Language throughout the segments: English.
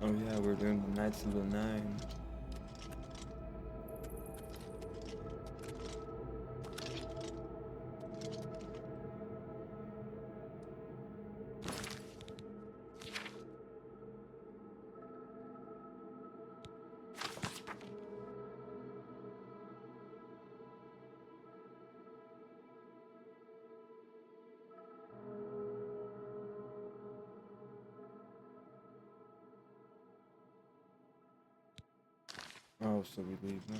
Oh yeah, we're doing the Knights of the Nine. Oh, so we leave now.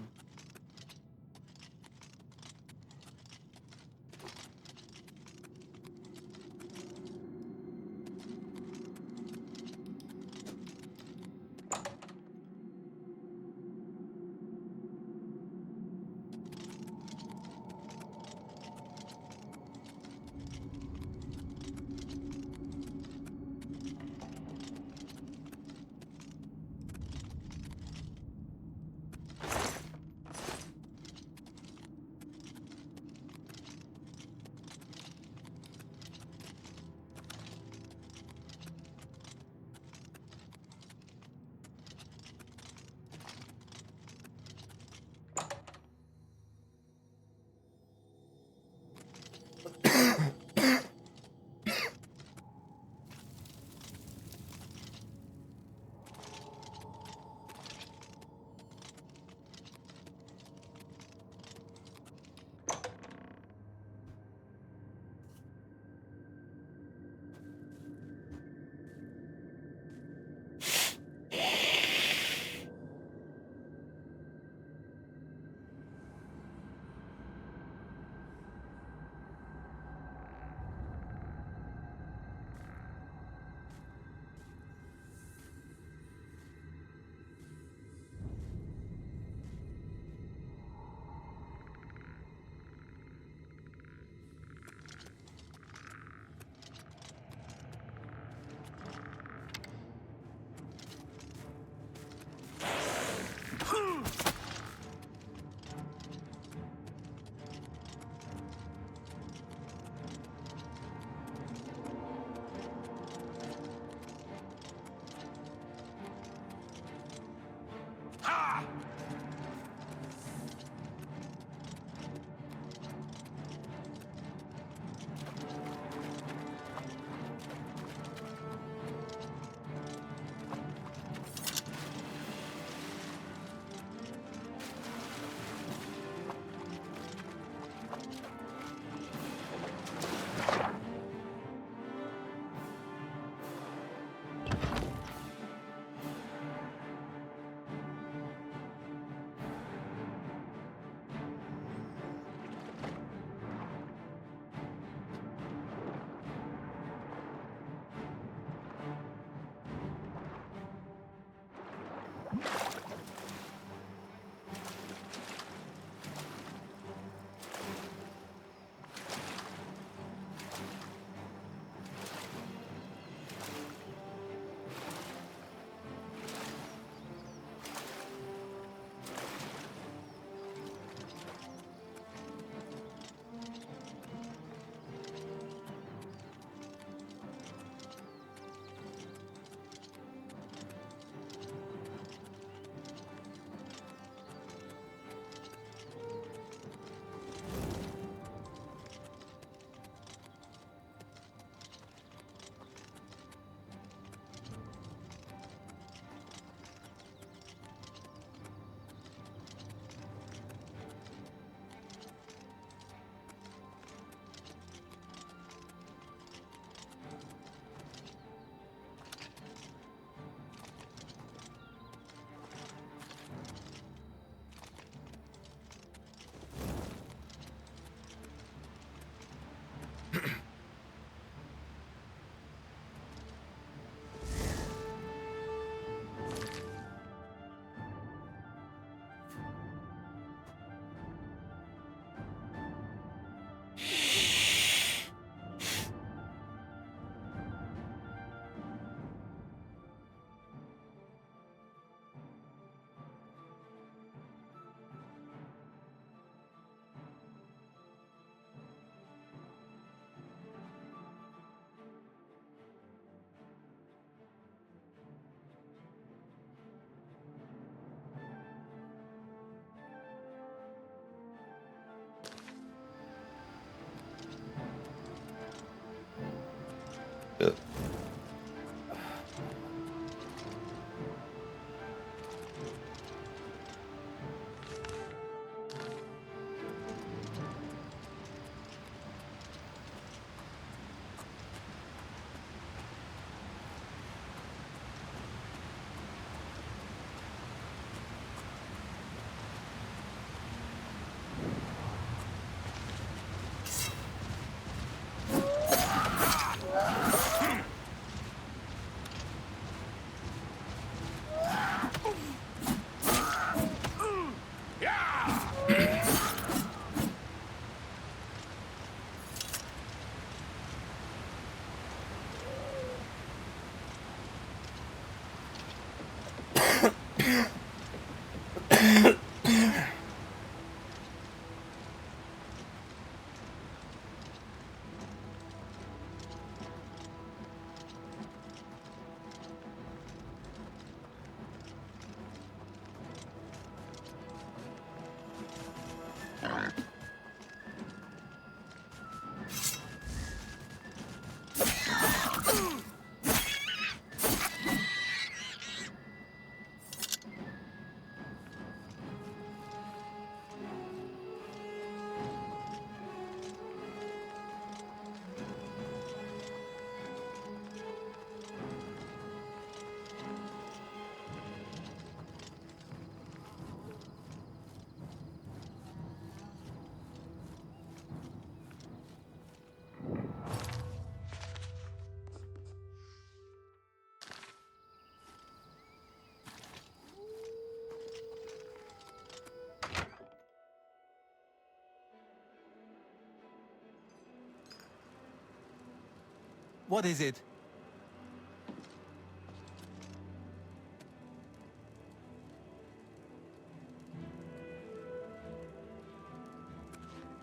What is it?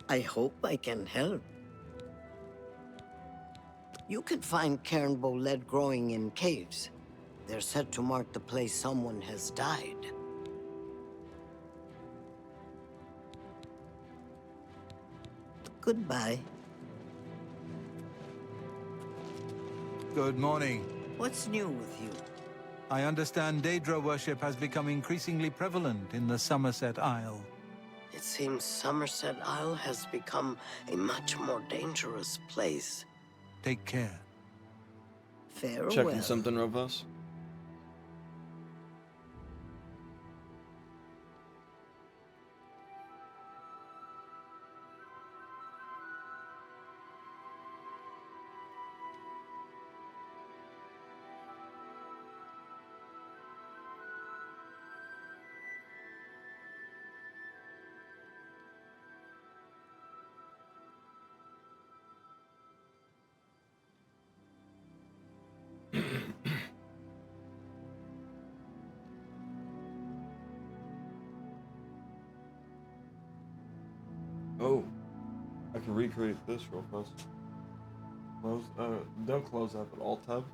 I hope I can help. You can find cairnbow lead growing in caves. They're said to mark the place someone has died. Goodbye. Good morning. What's new with you? I understand Daedra worship has become increasingly prevalent in the Somerset Isle. It seems Somerset Isle has become a much more dangerous place. Take care. Farewell. Checking something robust. Oh, I can recreate this real fast. Close, don't close that, but Alt tab.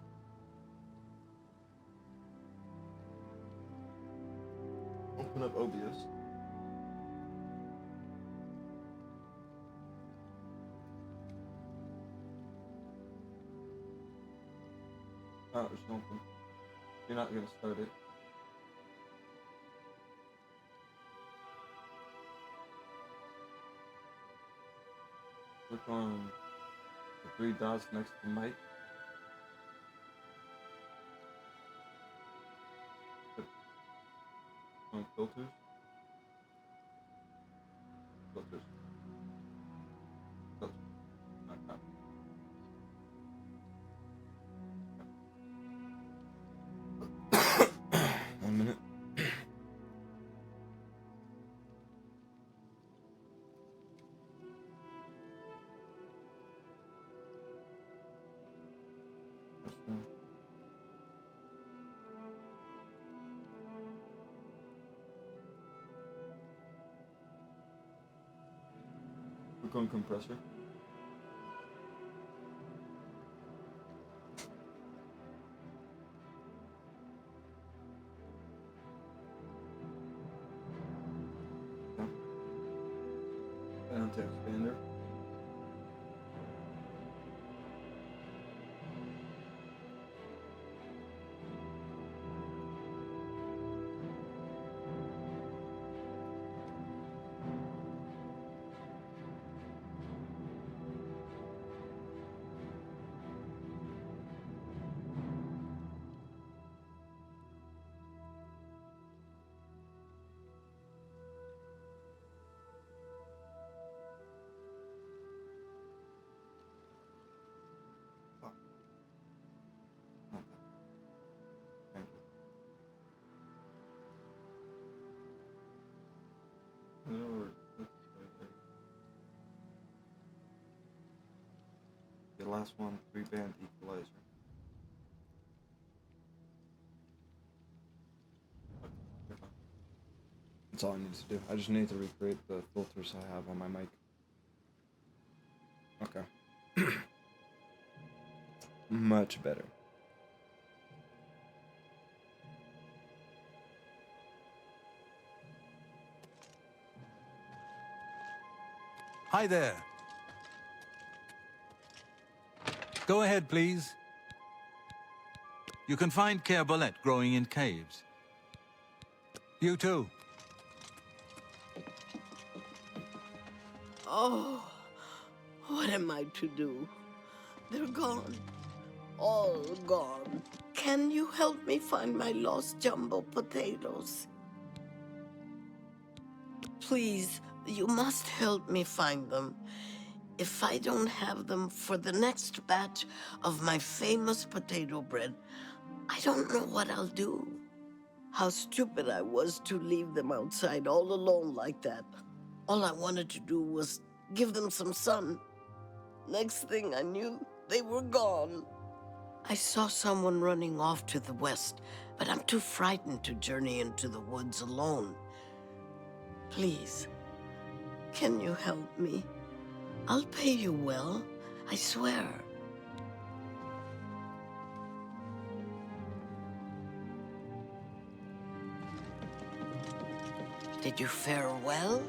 Open up OBS. Oh, there's nothing. You're not gonna start it. Click on the three dots next to mic. Click on filters. Filters. Filters. Not that. 1 minute. Click on compressor. Yeah. Down to expander. Thank you. The last one, 3-band equalizer. That's all I need to do. I just need to recreate the filters I have on my mic. Okay. Much better. Hi there. Go ahead, please. You can find cairbolette growing in caves. You too. Oh, what am I to do? They're gone. All gone. Can you help me find my lost jumbo potatoes? Please, you must help me find them. If I don't have them for the next batch of my famous potato bread, I don't know what I'll do. How stupid I was to leave them outside all alone like that. All I wanted to do was give them some sun. Next thing I knew, they were gone. I saw someone running off to the west, but I'm too frightened to journey into the woods alone. Please, can you help me? I'll pay you well, I swear. Did you fare well?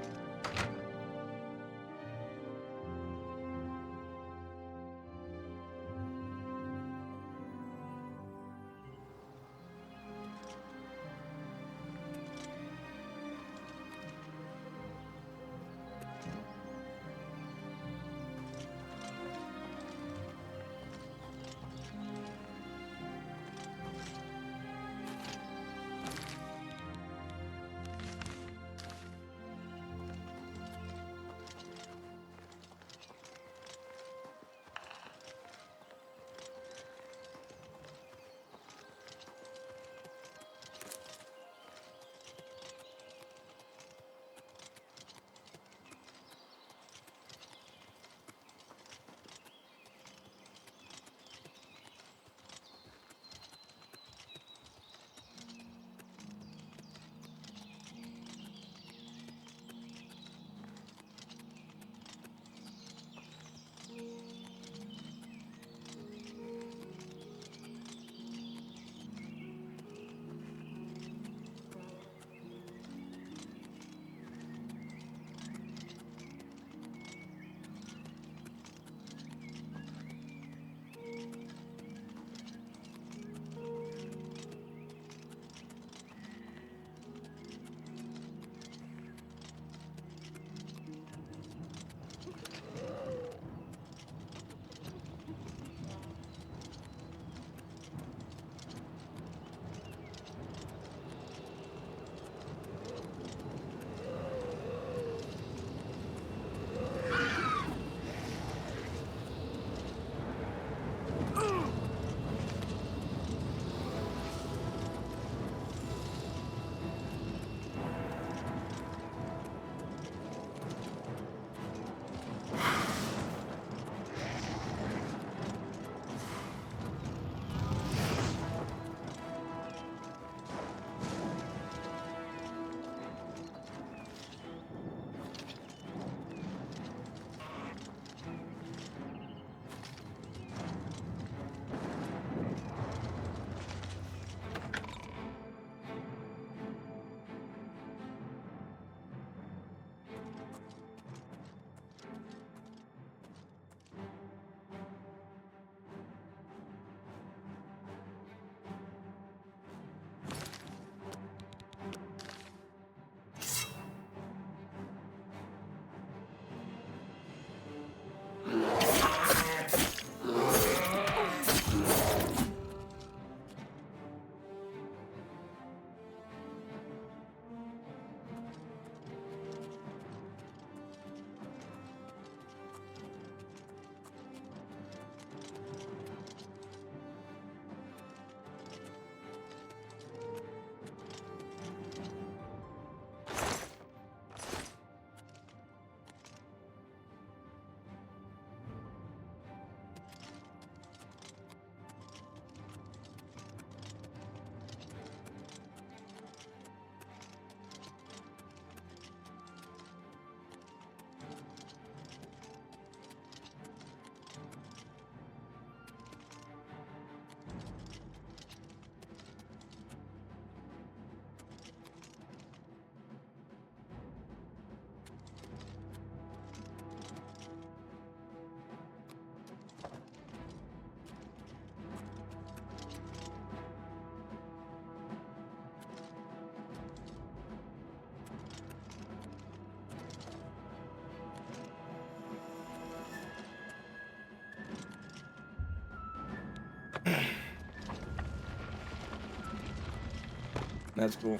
That's cool.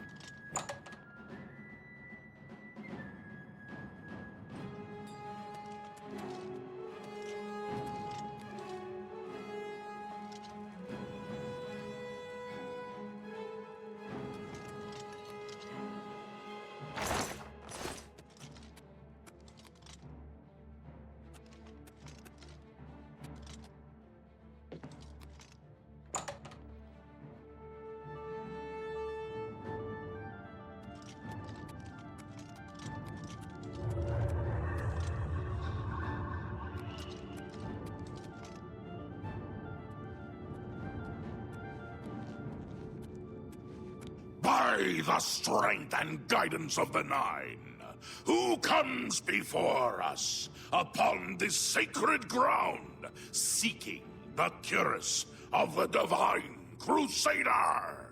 By the strength and guidance of the Nine, who comes before us upon this sacred ground, seeking the cuirass of the Divine Crusader?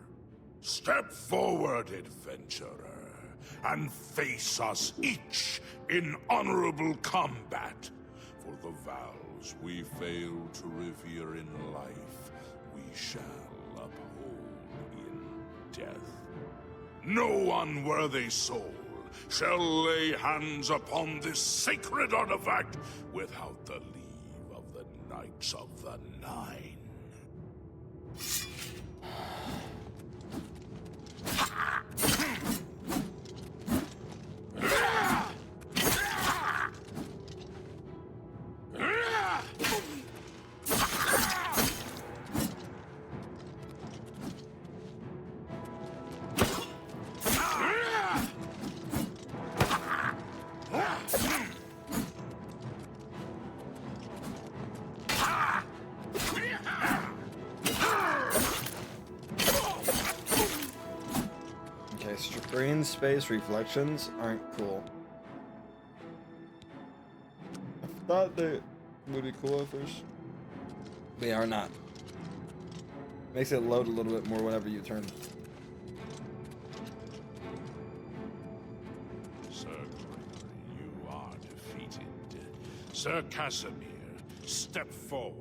Step forward, adventurer, and face us each in honorable combat. For the vows we fail to revere in life, we shall uphold in death. No unworthy soul shall lay hands upon this sacred artifact without the leave of the Knights of the Nine. Okay, screen space reflections aren't cool. I thought they would be cool at first. They are not. Makes it load a little bit more whenever you turn. Sir Gregory, you are defeated. Sir Casimir, step forward.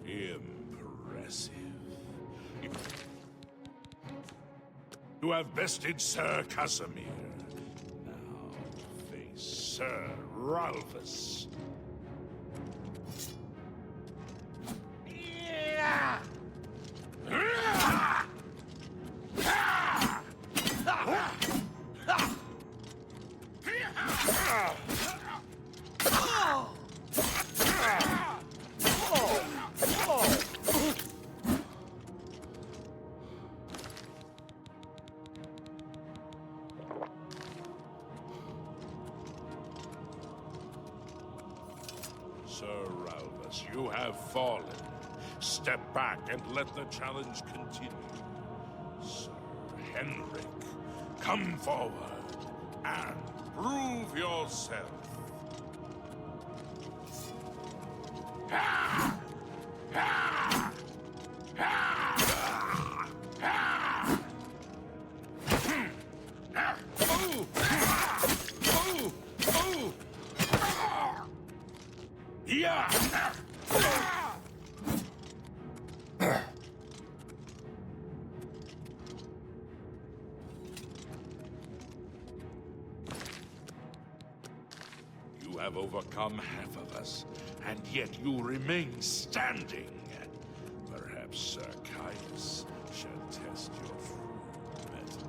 Impressive. You have bested Sir Casimir. Now face Sir Ralphus. Sir Ralphus, you have fallen. Step back and let the challenge continue. Sir Henrik, come forward and prove yourself. You have overcome half of us, and yet you remain standing. Perhaps Sir Caius shall test your true mettle.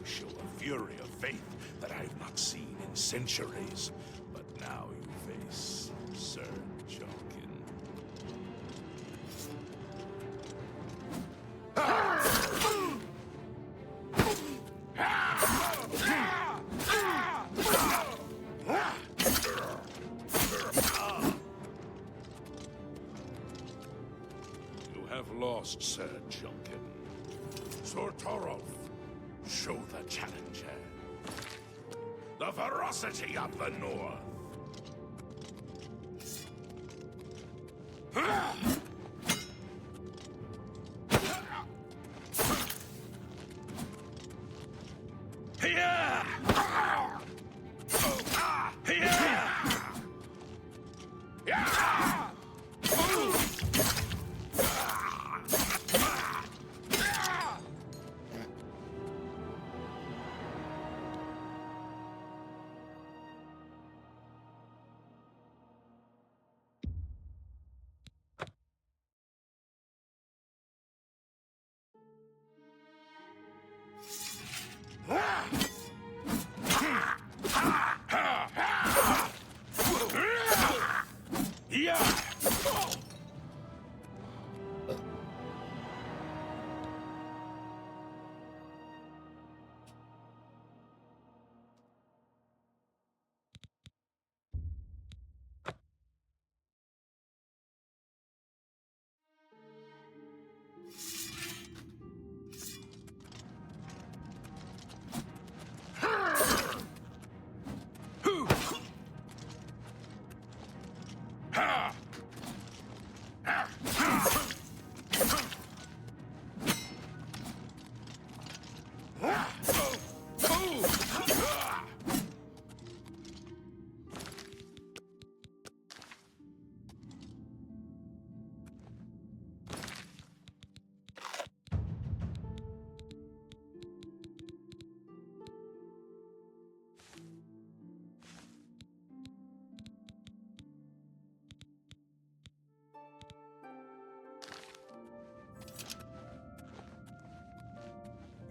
Show a fury of faith that I have not seen in centuries. But now you face Sir Jokin. You have lost, Sir Jokin. Surtorov, show the challenger the ferocity of the North.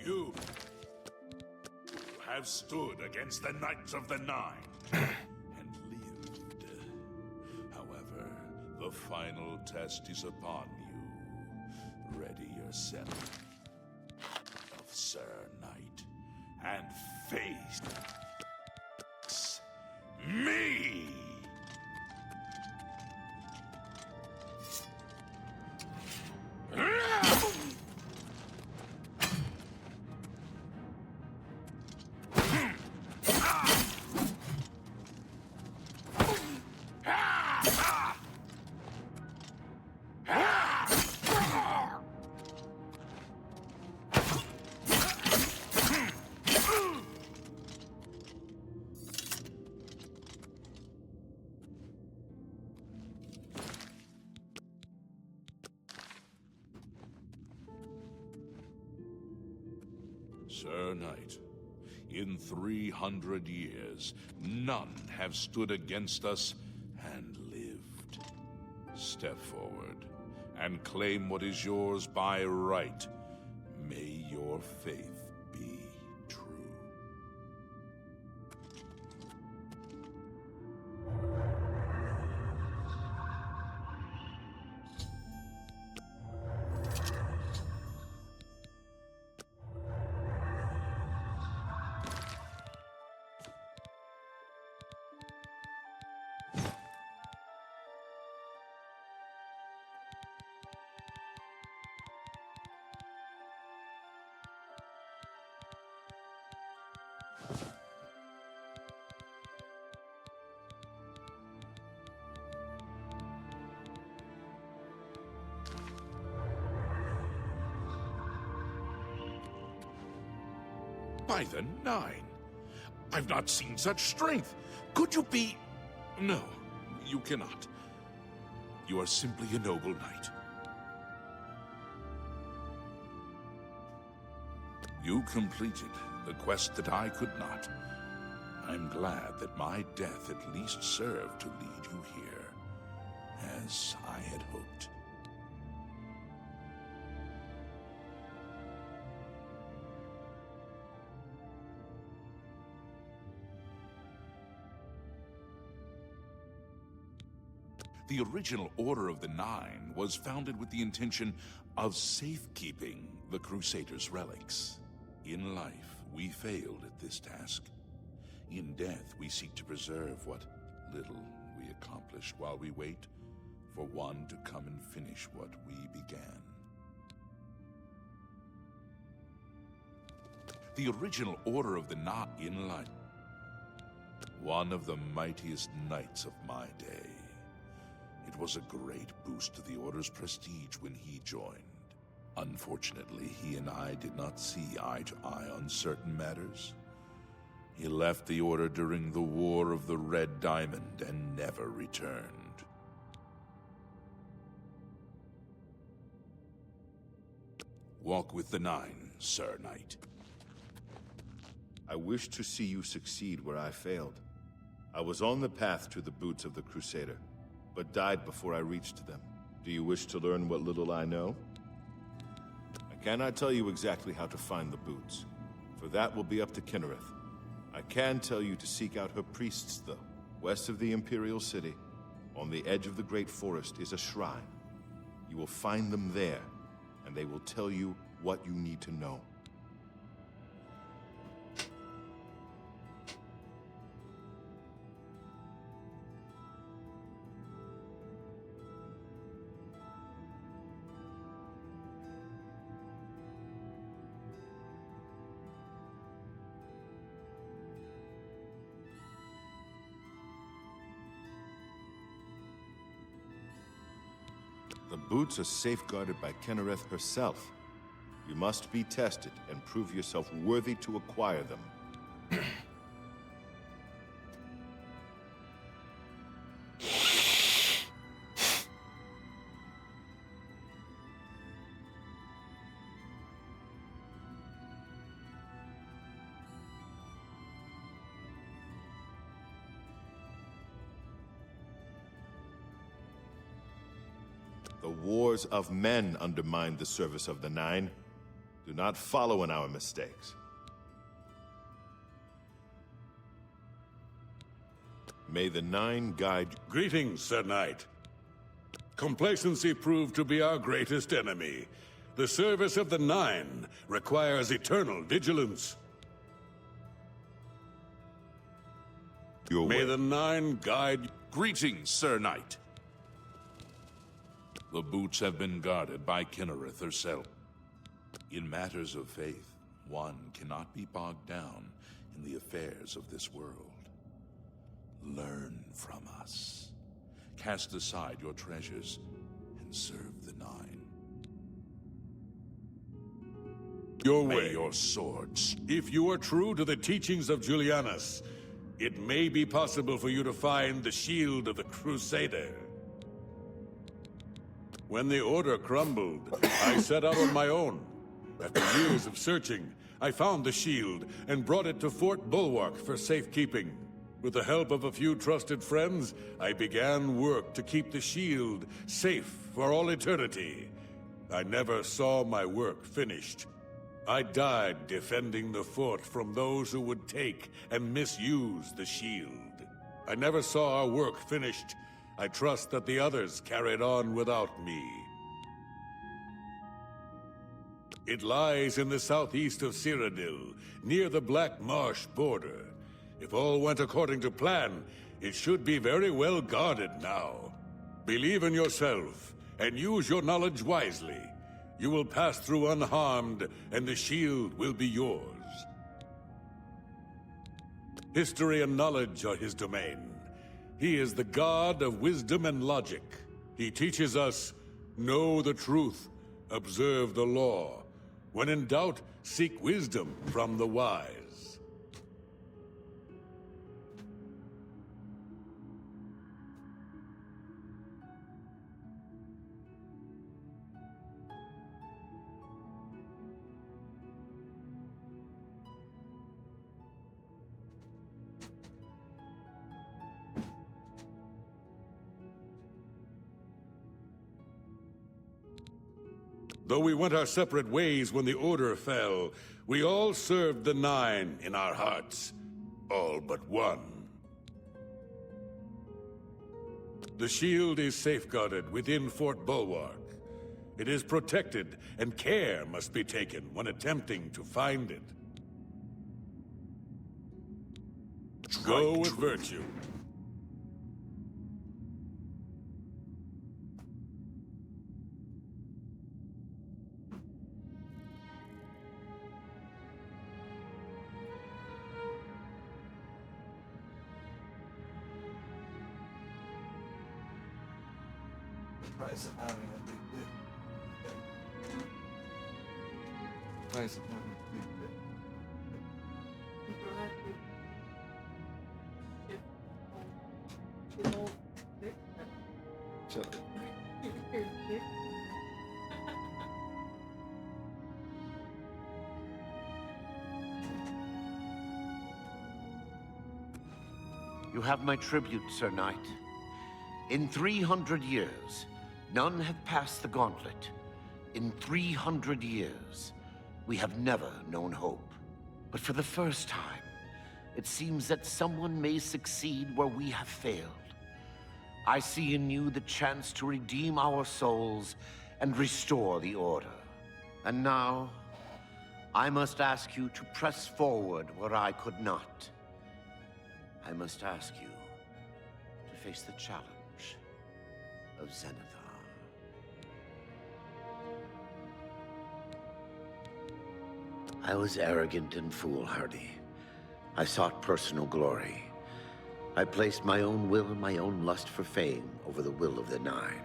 You have stood against the Knights of the Nine and lived. However, the final test is upon you. Ready yourself, Sir Knight, and face me! Sir Knight, in 300 years, none have stood against us and lived. Step forward and claim what is yours by right. May your faith be true. By the Nine! I've not seen such strength! Could you be... No, you cannot. You are simply a noble knight. You completed the quest that I could not. I'm glad that my death at least served to lead you here, as I had hoped. The original Order of the Nine was founded with the intention of safekeeping the Crusaders' relics. In life, we failed at this task. In death, we seek to preserve what little we accomplished while we wait for one to come and finish what we began. The original Order of the in line. One of the mightiest knights of my day. It was a great boost to the Order's prestige when he joined. Unfortunately, he and I did not see eye to eye on certain matters. He left the Order during the War of the Red Diamond and never returned. Walk with the Nine, Sir Knight. I wish to see you succeed where I failed. I was on the path to the boots of the Crusader, but died before I reached them. Do you wish to learn what little I know? I cannot tell you exactly how to find the boots, for that will be up to Kinnereth. I can tell you to seek out her priests, though. West of the Imperial City, on the edge of the Great Forest, is a shrine. You will find them there, and they will tell you what you need to know. The boots are safeguarded by Kinnereth herself. You must be tested and prove yourself worthy to acquire them. The wars of men undermine the service of the Nine. Do not follow in our mistakes. May the Nine guide you. Greetings, Sir Knight. Complacency proved to be our greatest enemy. The service of the Nine requires eternal vigilance. Your May way. the Nine guide. Greetings, Sir Knight. The boots have been guarded by Kinnereth herself. In matters of faith, one cannot be bogged down in the affairs of this world. Learn from us. Cast aside your treasures and serve the Nine. Your May way. your swords. If you are true to the teachings of Julianus, it may be possible for you to find the shield of the Crusader. When the Order crumbled, I set out on my own. After years of searching, I found the shield and brought it to Fort Bulwark for safekeeping. With the help of a few trusted friends, I began work to keep the shield safe for all eternity. I never saw my work finished. I died defending the fort from those who would take and misuse the shield. I never saw our work finished. I trust that the others carried on without me. It lies in the southeast of Cyrodiil, near the Black Marsh border. If all went according to plan, it should be very well guarded now. Believe in yourself, and use your knowledge wisely. You will pass through unharmed, and the shield will be yours. History and knowledge are his domain. He is the god of wisdom and logic. He teaches us, know the truth, observe the law. When in doubt, seek wisdom from the wise. Though we went our separate ways when the Order fell, we all served the Nine in our hearts. All but one. The shield is safeguarded within Fort Bulwark. It is protected, and care must be taken when attempting to find it. Go with virtue. price of having a big dick. Price of having a big dick. Shut up. You have my tribute, Sir Knight. In 300 years, none have passed the gauntlet. In 300 years, we have never known hope. But for the first time, it seems that someone may succeed where we have failed. I see in you the chance to redeem our souls and restore the Order. And now, I must ask you to press forward where I could not. I must ask you to face the challenge of Zenithar. I was arrogant and foolhardy. I sought personal glory. I placed my own will and my own lust for fame over the will of the Nine.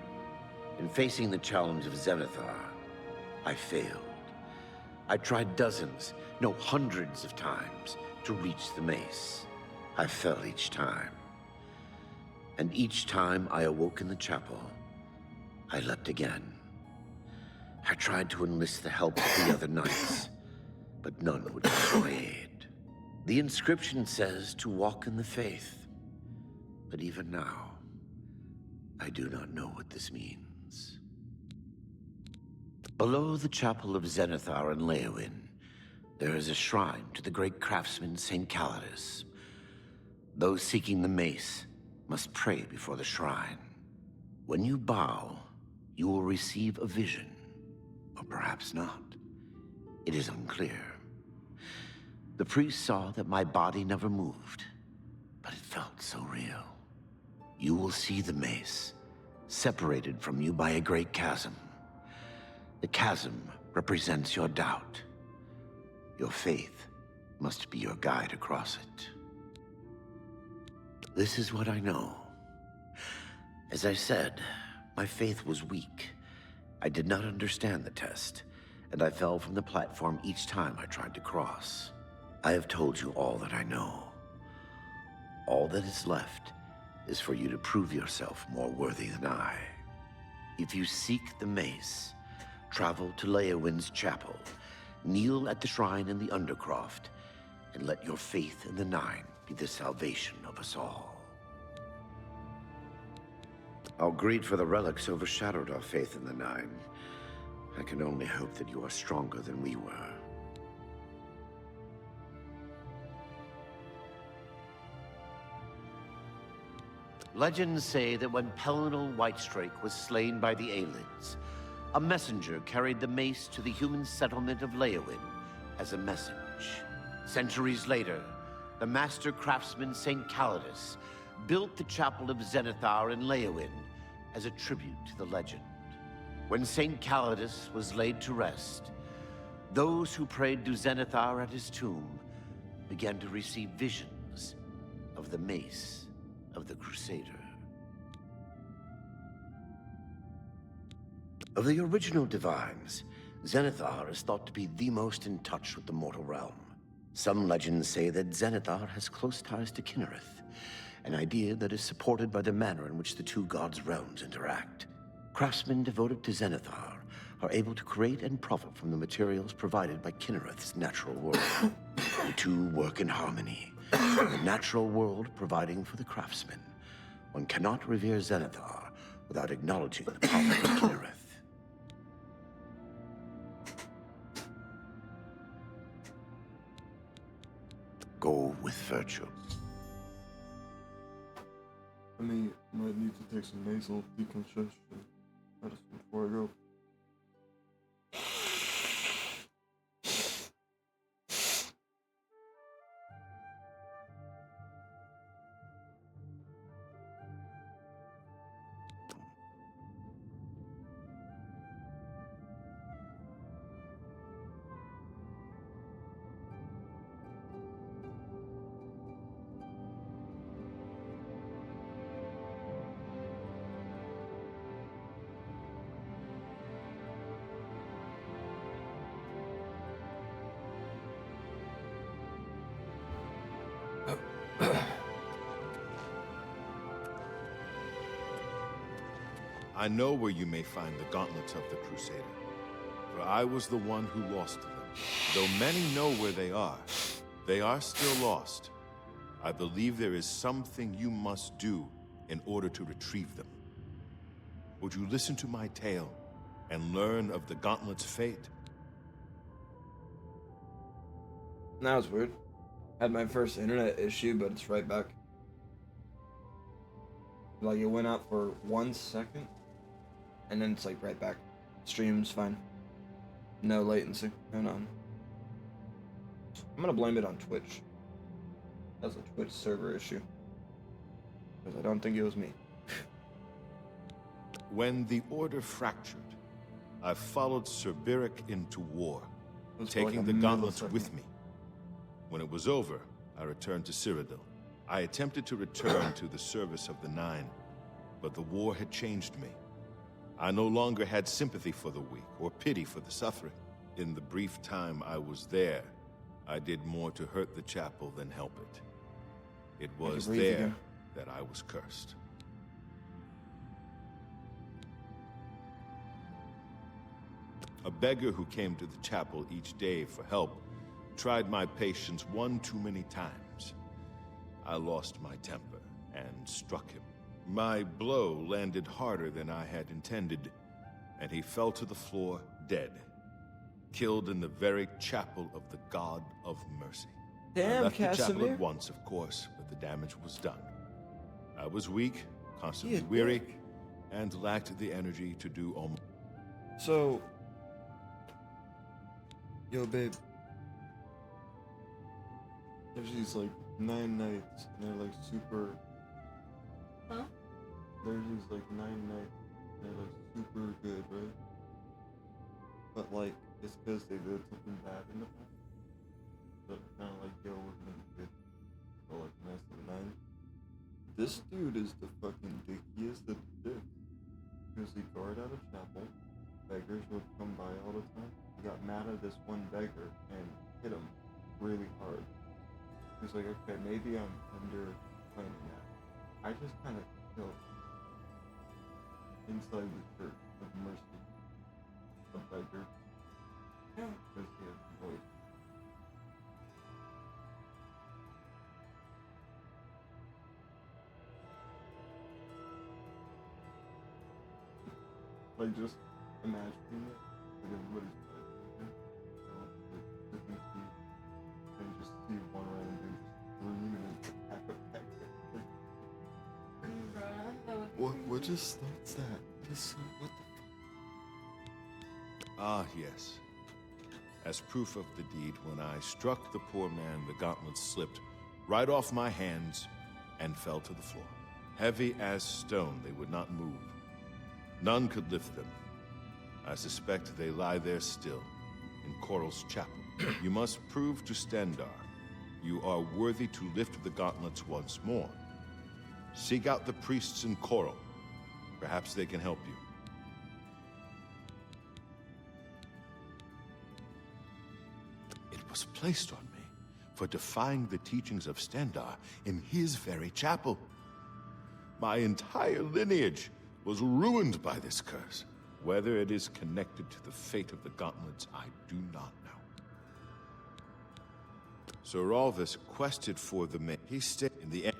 In facing the challenge of Zenithar, I failed. I tried dozens, no hundreds of times to reach the mace. I fell each time. And each time I awoke in the chapel, I leapt again. I tried to enlist the help of the other knights, but none would come to my aid. The inscription says to walk in the faith. But even now, I do not know what this means. Below the chapel of Zenithar and Leowyn, there is a shrine to the great craftsman St. Calidus. Those seeking the mace must pray before the shrine. When you bow, you will receive a vision, or perhaps not. It is unclear. The priest saw that my body never moved, but it felt so real. You will see the mace, separated from you by a great chasm. The chasm represents your doubt. Your faith must be your guide across it. This is what I know. As I said, my faith was weak. I did not understand the test, and I fell from the platform each time I tried to cross. I have told you all that I know. All that is left is for you to prove yourself more worthy than I. If you seek the mace, travel to Leowyn's chapel, kneel at the shrine in the Undercroft, and let your faith in the Nine be the salvation of us all. Our greed for the relics overshadowed our faith in the Nine. I can only hope that you are stronger than we were. Legends say that when Pelinal Whitestrake was slain by the Aelids, a messenger carried the mace to the human settlement of Leowyn as a message. Centuries later, the master craftsman St. Calidus built the chapel of Zenithar in Leowyn as a tribute to the legend. When St. Calidus was laid to rest, those who prayed to Zenithar at his tomb began to receive visions of the mace of the Crusader. Of the original divines, Zenithar is thought to be the most in touch with the mortal realm. Some legends say that Zenithar has close ties to Kinnereth, an idea that is supported by the manner in which the two gods' realms interact. Craftsmen devoted to Zenithar are able to create and profit from the materials provided by Kinnereth's natural world. The two work in harmony, the natural world providing for the craftsmen. One cannot revere Zenithar without acknowledging the power of Kinnereth. Go with virtue. I might need to take some nasal decongestion medicine before I go. I know where you may find the gauntlets of the Crusader, for I was the one who lost them. Though many know where they are still lost. I believe there is something you must do in order to retrieve them. Would you listen to my tale and learn of the gauntlet's fate? That was weird. Had my first internet issue, but it's right back. Like it went out for 1 second, and then it's like right back. Stream's fine. No latency. Hold on. I'm gonna blame it on Twitch. That's a Twitch server issue. Because I don't think it was me. When the Order fractured, I followed Sir Beric into war, taking the gauntlets with me. When it was over, I returned to Cyrodiil. I attempted to return to the service of the Nine, but the war had changed me. I no longer had sympathy for the weak or pity for the suffering. In the brief time I was there, I did more to hurt the chapel than help it. It was there that I was cursed. A beggar who came to the chapel each day for help tried my patience one too many times. I lost my temper and struck him. My blow landed harder than I had intended, and he fell to the floor dead, killed in the very chapel of the God of Mercy. Damn, I left the chapel Casimir. at once, of course, but the damage was done. I was weak, constantly weary, and lacked the energy to do almost. So, yo, babe. There's these like 9 nights, and they're like super. Huh? There's these like 9 nights, and they're like super good, right? But like, it's because they did something bad in the past. So it's kind of like, yo, we're gonna be good for like the rest of the night. This dude is the fucking dickiest of the dicks. Because he guard out a chapel, beggars would come by all the time. He got mad at this one beggar and hit him really hard. He's like, okay, maybe I'm underplaying that. I just kind of killed inside the church of Mercy a beggar because he has a voice. Like, just imagining it, like everybody's playing, like looking to you, and just see one random dude just scream and attack a beggar. What just starts that? What the fuck? Ah, yes. As proof of the deed, when I struck the poor man, the gauntlet slipped right off my hands and fell to the floor. Heavy as stone, they would not move. None could lift them. I suspect they lie there still, in Coral's chapel. You must prove to Stendarr you are worthy to lift the gauntlets once more. Seek out the priests in Coral. Perhaps they can help you. It was placed on me for defying the teachings of Stendarr in his very chapel. My entire lineage was ruined by this curse. Whether it is connected to the fate of the gauntlets, I do not know. Sir Ralvis quested for the May. He stayed in the end.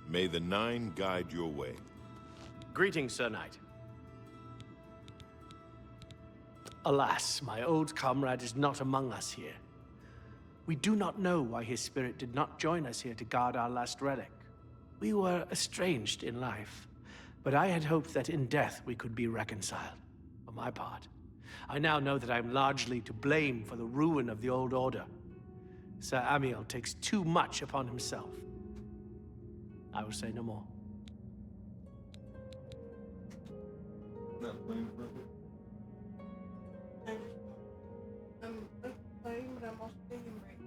May the Nine guide your way. Greetings, Sir Knight. Alas, my old comrade is not among us here. We do not know why his spirit did not join us here to guard our last relic. We were estranged in life, but I had hoped that in death we could be reconciled. For my part, I now know that I am largely to blame for the ruin of the old order. Sir Amiel takes too much upon himself. I will say no more. Not playing for it. I'm playing, but I'm also taking a break.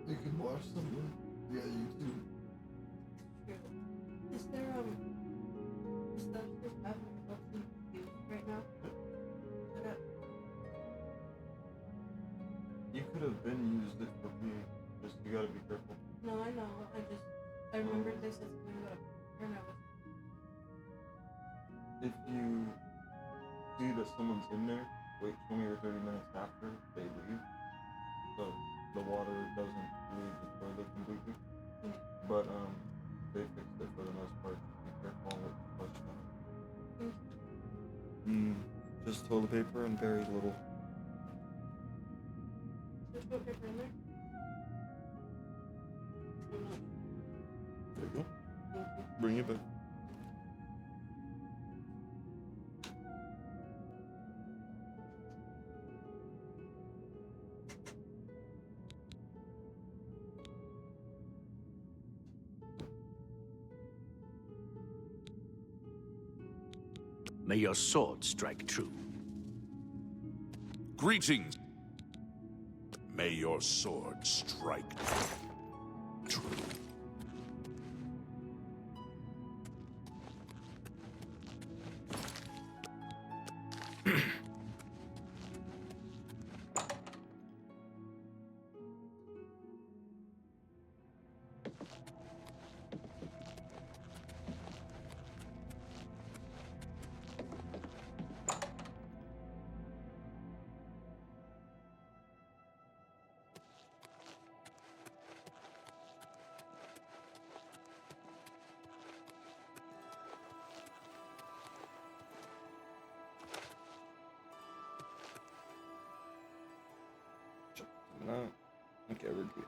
You can watch something via YouTube. Is there stuff that's happening about to use right now? You could have been used it for me. Just you gotta be careful. No, I know. I remembered they said something about turn out. if you see that someone's in there, wait 20 or 30 minutes after they leave, so the water doesn't leave the toilet completely. But they fixed it for the most part. Be careful on what you flush down. Just toilet paper and very little. There's toilet paper in there? There you go. Thank you. Bring it back. May your sword strike true. Greetings. May your sword strike true. No. Okay, we're good.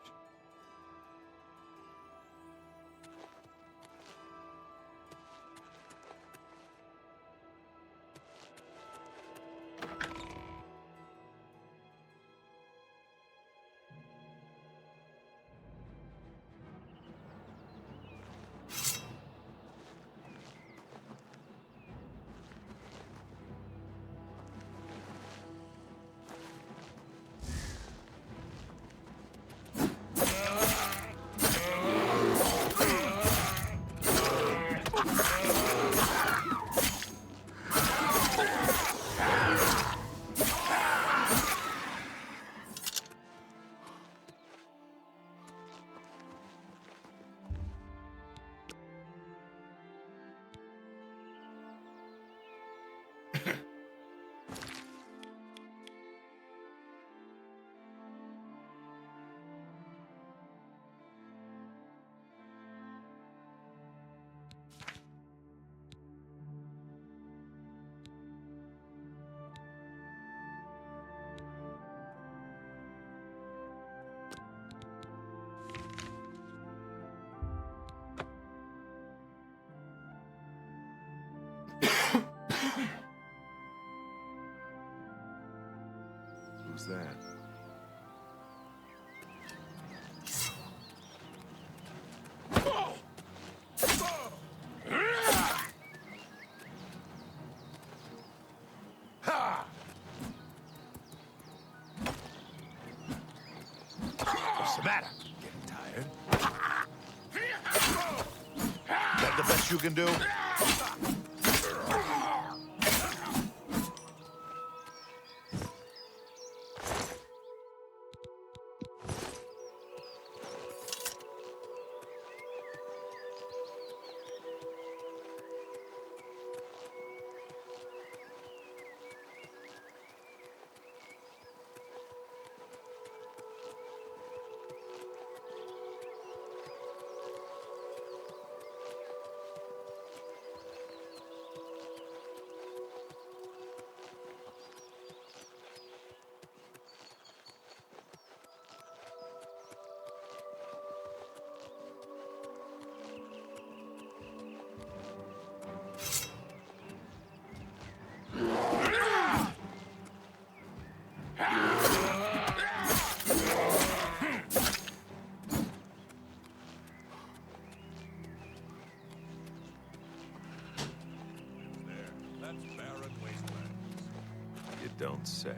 Who's that? What's the matter? Getting tired? Is that the best you can do? You don't say.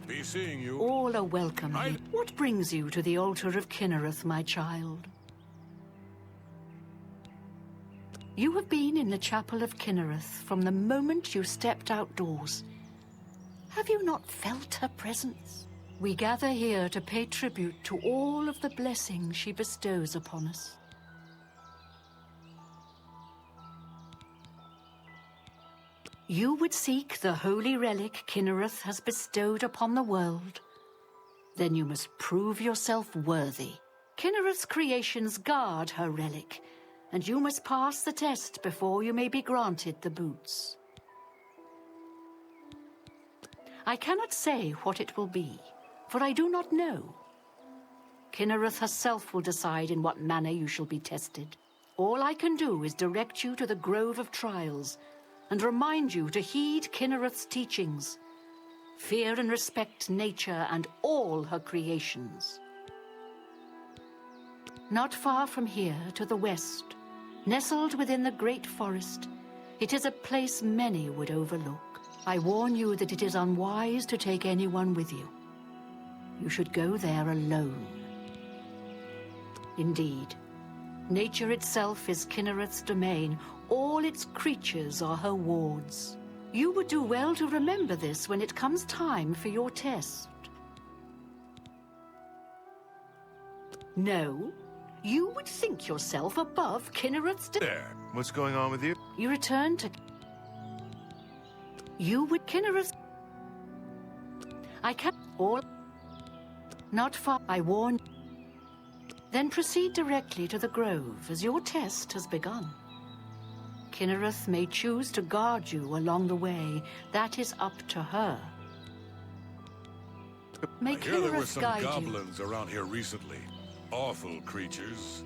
Be seeing you. All are welcome here. What brings you to the altar of Kinnereth, my child? You have been in the chapel of Kinnereth from the moment you stepped outdoors. Have you not felt her presence? We gather here to pay tribute to all of the blessings she bestows upon us. You would seek the holy relic Kinnereth has bestowed upon the world. Then you must prove yourself worthy. Kinnereth's creations guard her relic, and you must pass the test before you may be granted the boots. I cannot say what it will be, for I do not know. Kinnereth herself will decide in what manner you shall be tested. All I can do is direct you to the Grove of Trials, and remind you to heed Kinnereth's teachings. Fear and respect nature and all her creations. Not far from here, to the west, nestled within the great forest, it is a place many would overlook. I warn you that it is unwise to take anyone with you. You should go there alone. Indeed, nature itself is Kinnereth's domain. All its creatures are her wards. You would do well to remember this when it comes time for your test. No, you would think yourself above Kinnereth's... There. What's going on with you? You return to... You would Kinnereth... I can't... All... Not far, I warn... Then proceed directly to the Grove, as your test has begun. Kinnereth may choose to guard you along the way. That is up to her. May I hear there were Kinnereth some guide you. goblins around here recently. Awful creatures.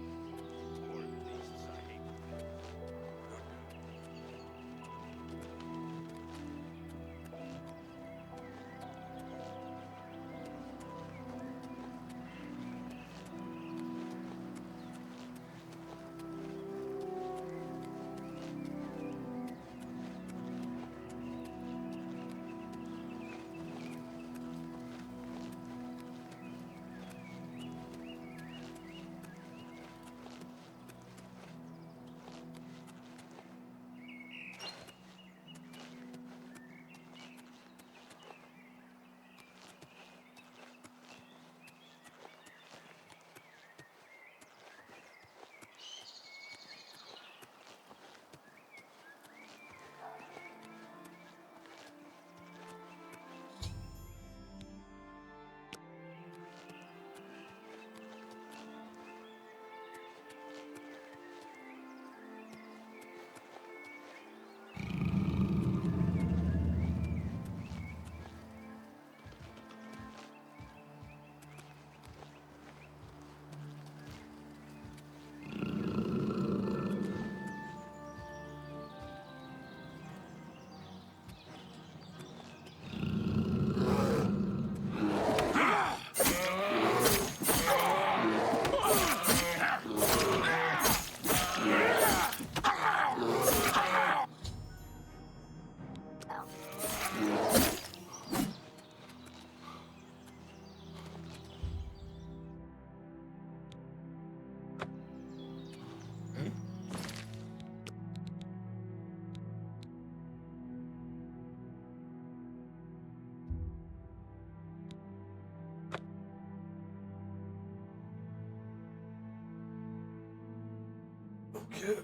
Okay.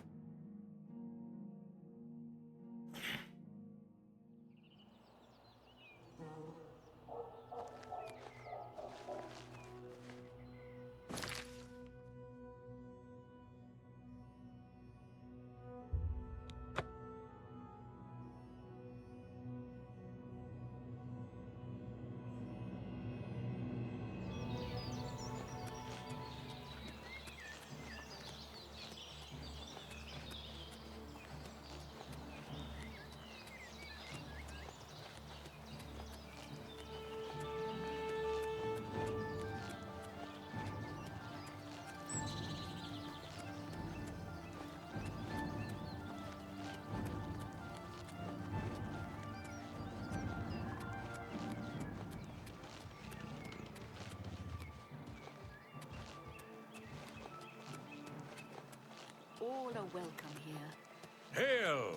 All are welcome here. Hail!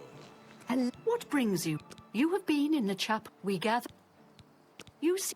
And what brings you? You have been in the chapel. We gather. You see.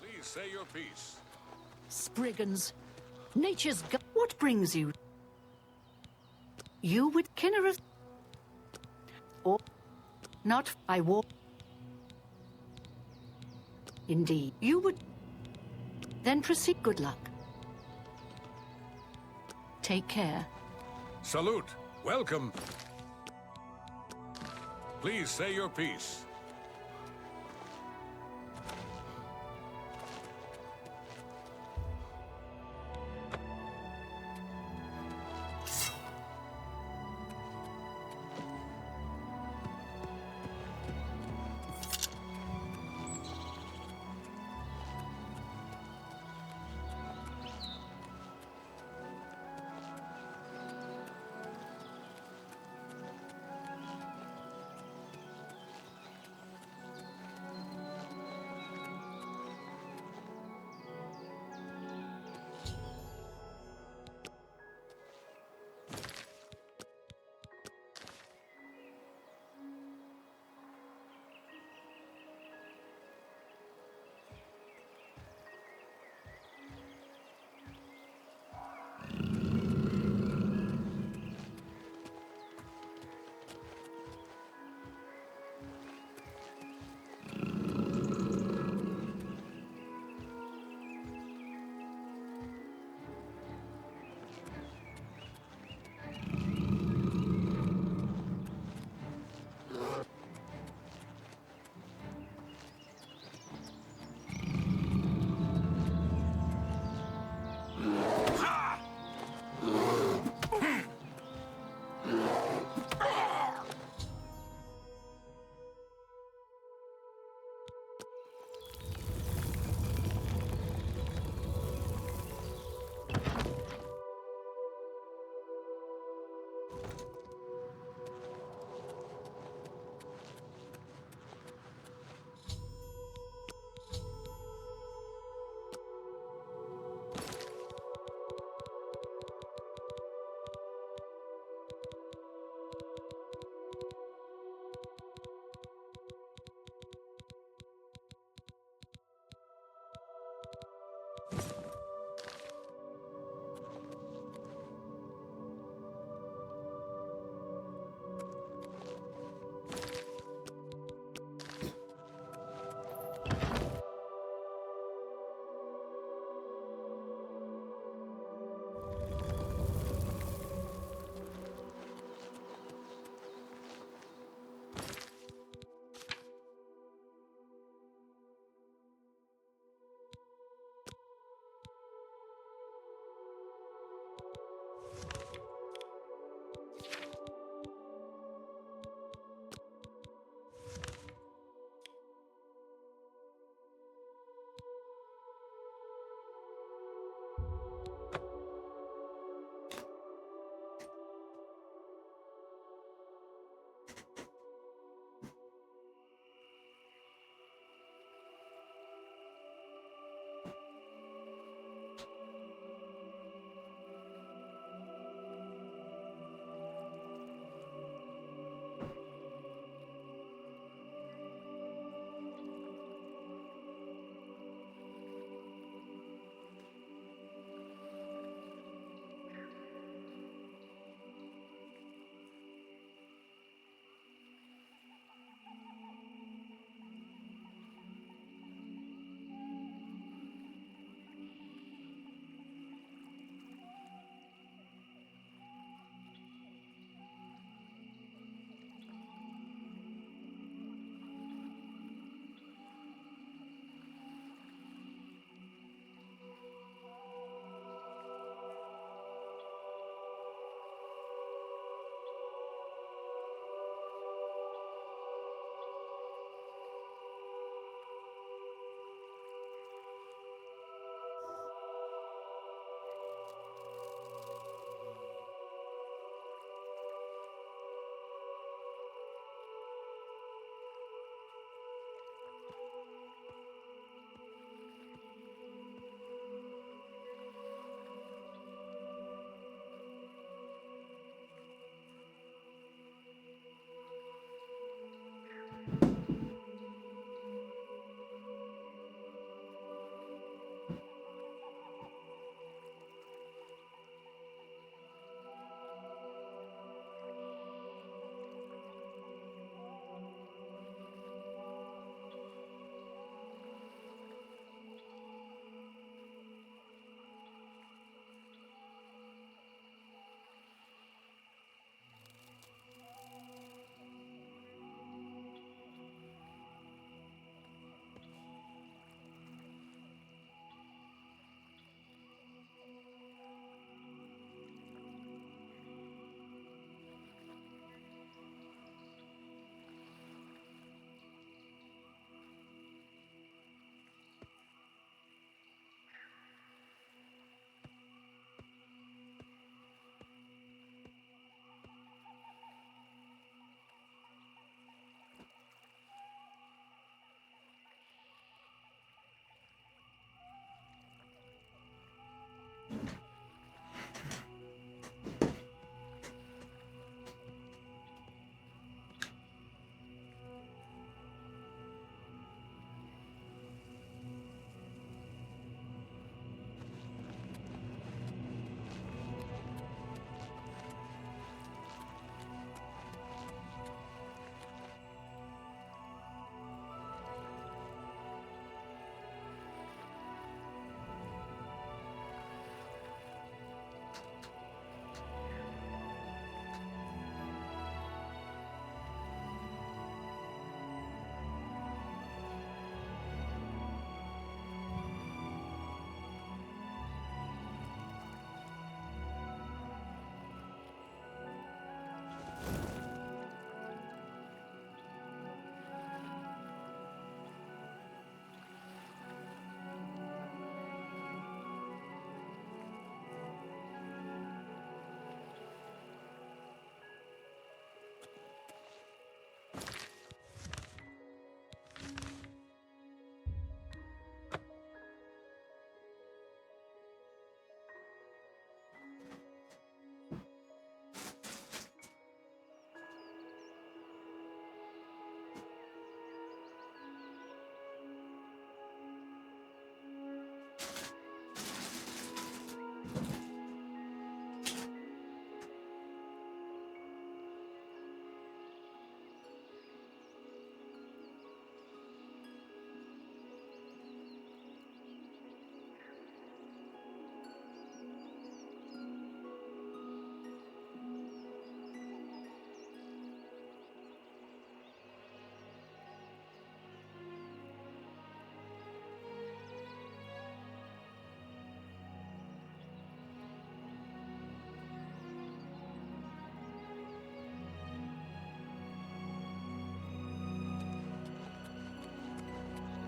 Please say your piece. Spriggans. Nature's what brings you? You with Kinnereth? Or not I walk. Indeed. You would then proceed. Good luck. Take care. Salute. Welcome. Please say your piece.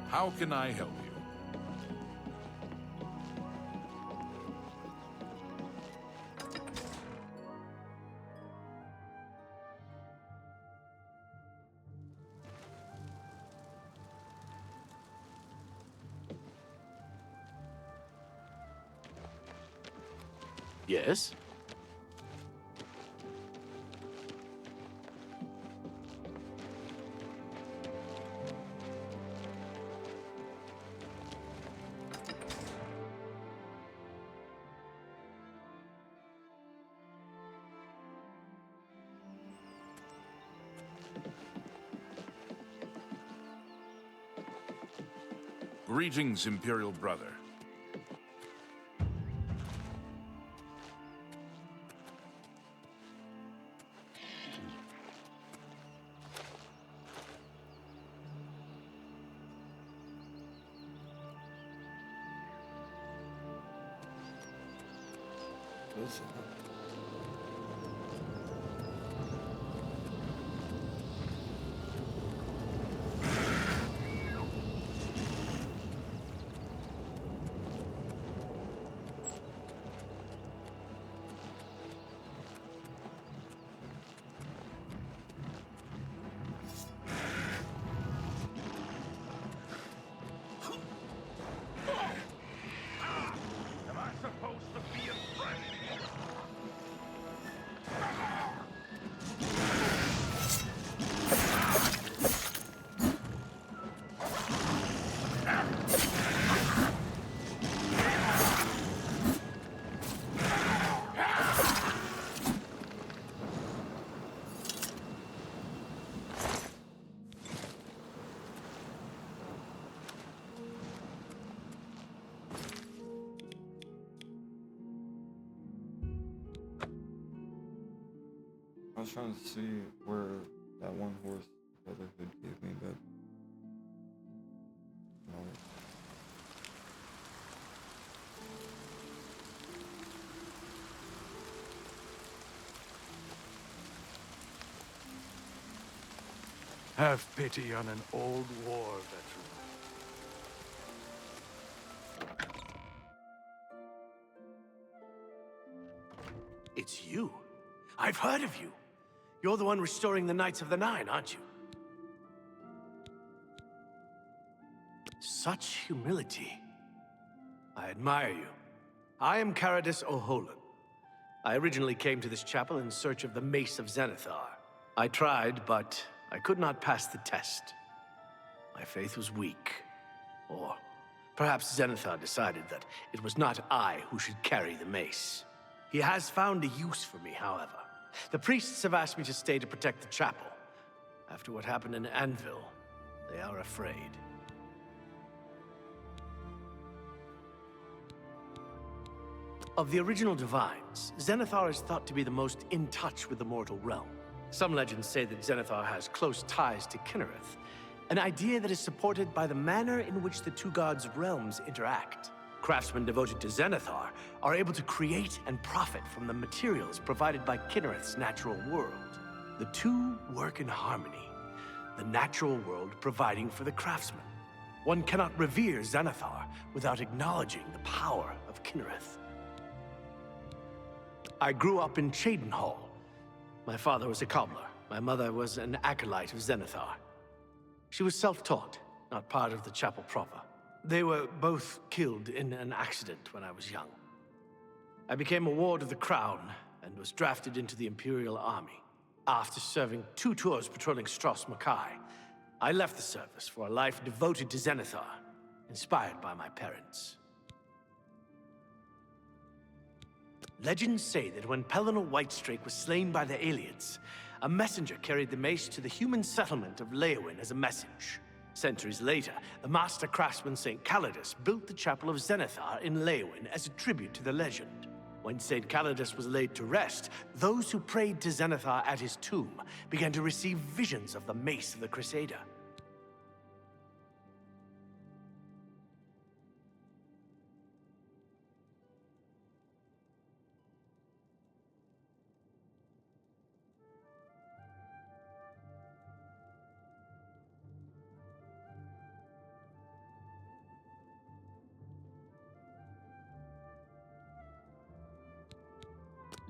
How can I help you? Yes? Greetings, Imperial Brother. Listen. Am I supposed to be afraid? I was trying to see where that one horse Brotherhood gave me, but no. Have pity on an old war veteran. It's you. I've heard of you. You're the one restoring the Knights of the Nine, aren't you? Such humility. I admire you. I am Caradus O'Holan. I originally came to this chapel in search of the Mace of Zenithar. I tried, but I could not pass the test. My faith was weak. Or perhaps Zenithar decided that it was not I who should carry the mace. He has found a use for me, however. The priests have asked me to stay to protect the chapel. After what happened in Anvil, they are afraid. Of the original divines, Zenithar is thought to be the most in touch with the mortal realm. Some legends say that Zenithar has close ties to Kinnereth, an idea that is supported by the manner in which the two gods' realms interact. Craftsmen devoted to Zenithar are able to create and profit from the materials provided by Kinnereth's natural world. The two work in harmony, the natural world providing for the craftsman. One cannot revere Zenithar without acknowledging the power of Kinnereth. I grew up in Cheydinhal. My father was a cobbler. My mother was an acolyte of Zenithar. She was self-taught, not part of the chapel proper. They were both killed in an accident when I was young. I became a ward of the crown and was drafted into the Imperial Army. After serving 2 tours patrolling Stros Makai, I left the service for a life devoted to Zenithar, inspired by my parents. Legends say that when Pellinal Whitestrake was slain by the Aliens, a messenger carried the mace to the human settlement of Leowyn as a message. Centuries later, the master craftsman St. Calidus built the Chapel of Zenithar in Leowyn as a tribute to the legend. When St. Calidus was laid to rest, those who prayed to Zenithar at his tomb began to receive visions of the Mace of the Crusader.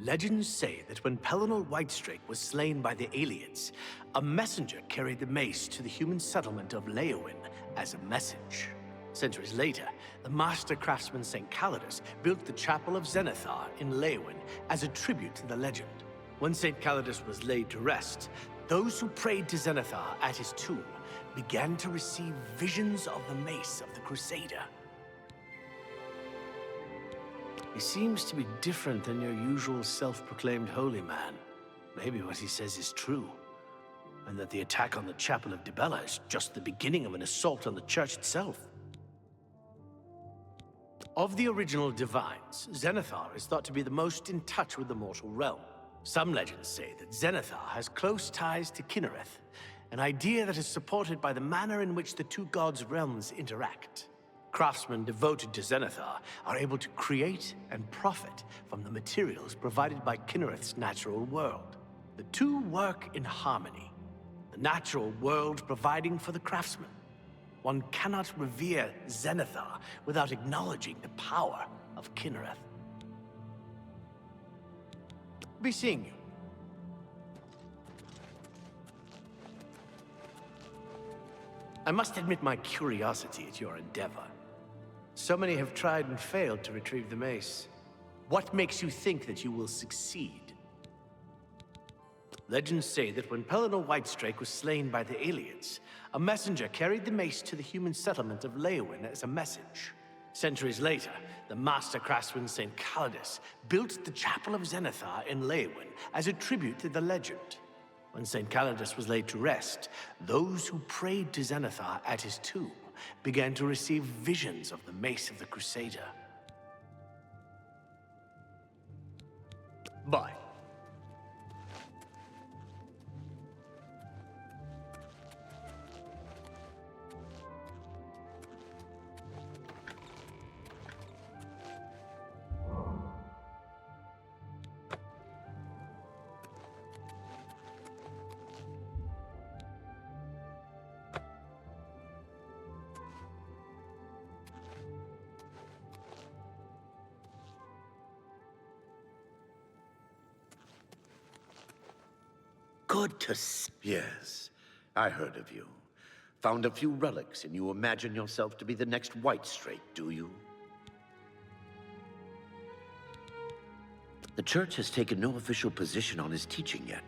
Legends say that when Pellinal Whitestrake was slain by the Aliens, a messenger carried the mace to the human settlement of Leowin as a message. Centuries later, the master craftsman St. Calidus built the Chapel of Zenithar in Leowin as a tribute to the legend. When St. Calidus was laid to rest, those who prayed to Zenithar at his tomb began to receive visions of the mace of the Crusader. He seems to be different than your usual self-proclaimed holy man. Maybe what he says is true, and that the attack on the Chapel of Dibella is just the beginning of an assault on the church itself. Of the original divines, Zenithar is thought to be the most in touch with the mortal realm. Some legends say that Zenithar has close ties to Kinnereth, an idea that is supported by the manner in which the two gods' realms interact. Craftsmen devoted to Zenithar are able to create and profit from the materials provided by Kinnereth's natural world. The two work in harmony, the natural world providing for the craftsman. One cannot revere Zenithar without acknowledging the power of Kinnereth. Be seeing you. I must admit my curiosity at your endeavor. So many have tried and failed to retrieve the mace. What makes you think that you will succeed? Legends say that when Pellinal Whitestrake was slain by the Aliens, a messenger carried the mace to the human settlement of Leowin as a message. Centuries later, the master craftsman St. Calidus built the Chapel of Zenithar in Leowin as a tribute to the legend. When St. Calidus was laid to rest, those who prayed to Zenithar at his tomb began to receive visions of the mace of the Crusader. Bye. Good to see. Yes, I heard of you. Found a few relics, and you imagine yourself to be the next Whitestrake, do you? The Church has taken no official position on his teaching yet,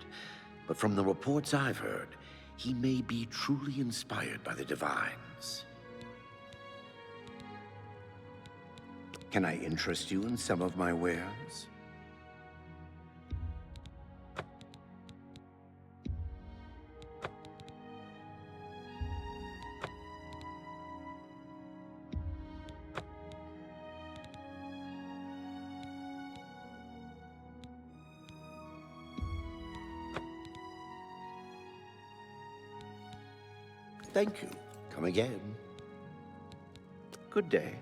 but from the reports I've heard, he may be truly inspired by the divines. Can I interest you in some of my wares? Thank you. Come again. Good day.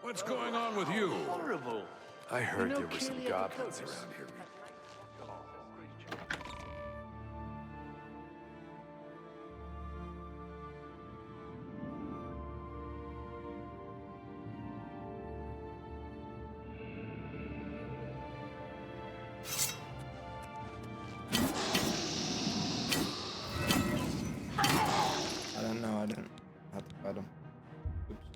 What's going on with you? Horrible. I heard You know there were some Kelia goblins Dakotas? around here. I don't know, I didn't have to fight him. Oops.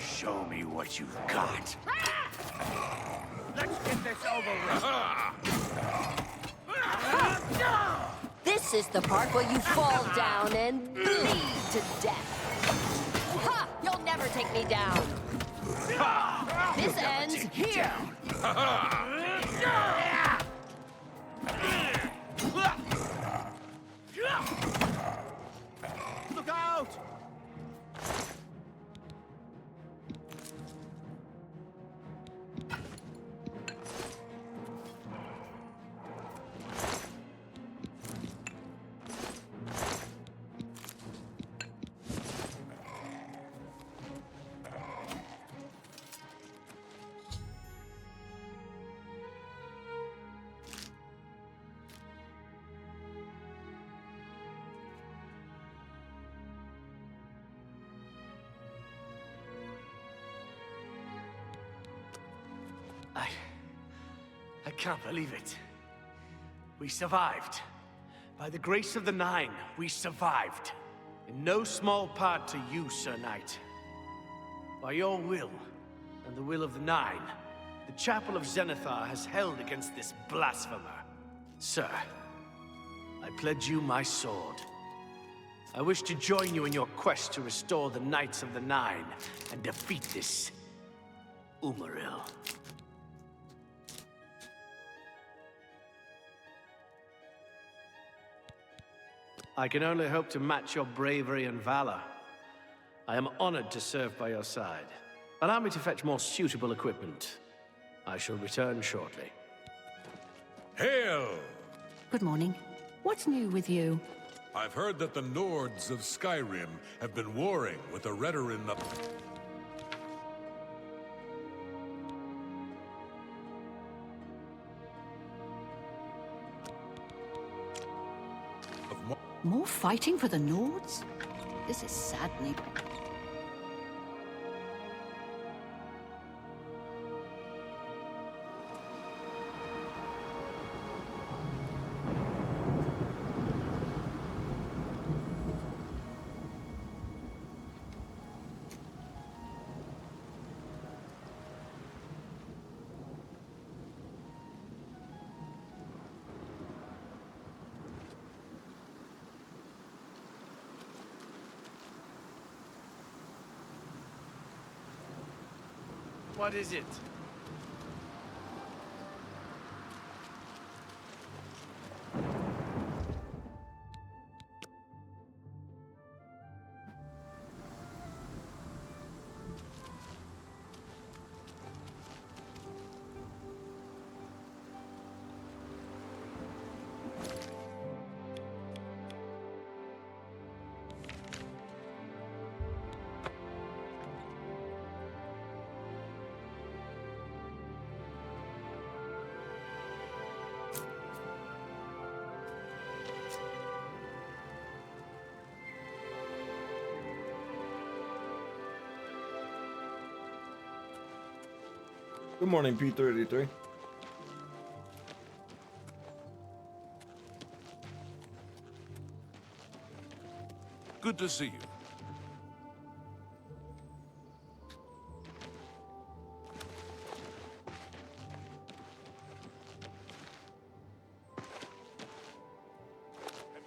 Show me what you've got. Let's get this over with. This is the part where you fall down and bleed to death. Ha! You'll never take me down. This ends here. Look out! I can't believe it. We survived. By the grace of the Nine, we survived. In no small part to you, Sir Knight. By your will, and the will of the Nine, the Chapel of Zenithar has held against this blasphemer. Sir, I pledge you my sword. I wish to join you in your quest to restore the Knights of the Nine and defeat this Umaril. I can only hope to match your bravery and valor. I am honored to serve by your side. Allow me to fetch more suitable equipment. I shall return shortly. Hail! Good morning. What's new with you? I've heard that the Nords of Skyrim have been warring with the Redoran of... More fighting for the Nords? This is saddening. What is it? Good morning, P33. Good to see you. Have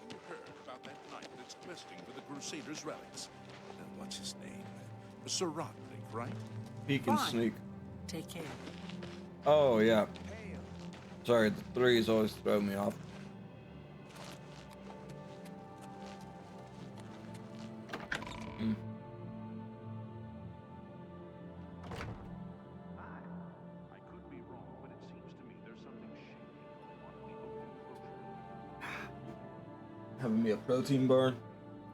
you heard about that knight that's questing for the Crusaders' relics? And what's his name? Sir Roderick, right? Peek and sneak. Take care. Oh, yeah. Sorry, the threes always throw me off. Mm. I could be wrong, but it seems to me there's something shady. Having me a protein bar,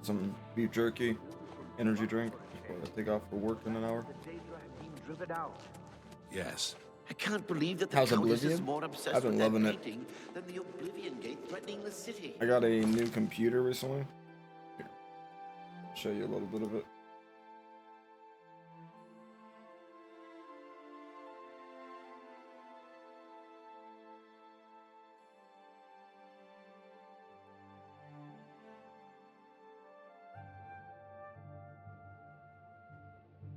some beef jerky, energy drink before I take off for work in an hour. Yes. I can't believe that the How's Countess is Oblivion? more obsessed I've been with that loving it. painting than the Oblivion Gate threatening the city. I got a new computer recently. Here, I'll show you a little bit of it.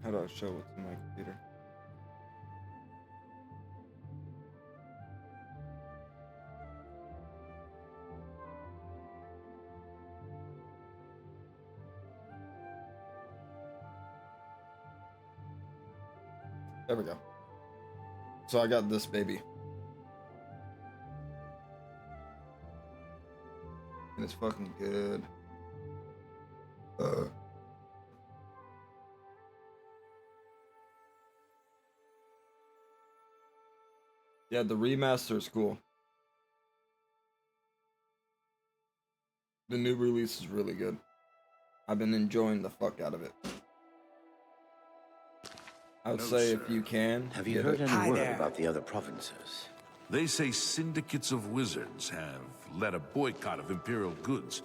How do I show what's in my computer? There we go. So I got this baby. And it's fucking good. Yeah, the remaster is cool. The new release is really good. I've been enjoying the fuck out of it. I would say if you can. Have you heard any word about the other provinces? They say syndicates of wizards have led a boycott of Imperial goods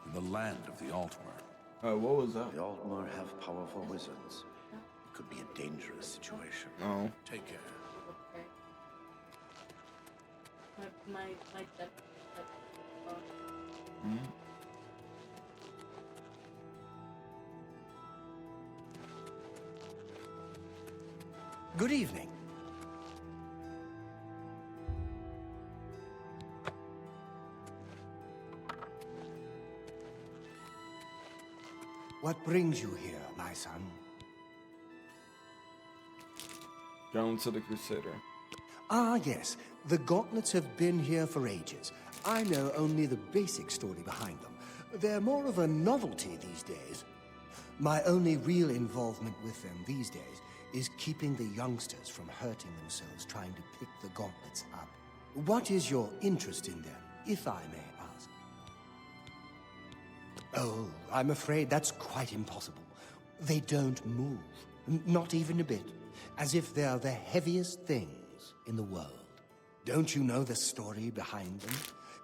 in the land of the Altmer. Oh, what was that? The Altmer have powerful wizards. It could be a dangerous situation. Oh. Take care. Good evening. What brings you here, my son? Going to the Crusader. Ah, yes. The gauntlets have been here for ages. I know only the basic story behind them. They're more of a novelty these days. My only real involvement with them these days is keeping the youngsters from hurting themselves trying to pick the gauntlets up. What is your interest in them, if I may ask? Oh, I'm afraid that's quite impossible. They don't move, not even a bit, as if they're the heaviest things in the world. Don't you know the story behind them?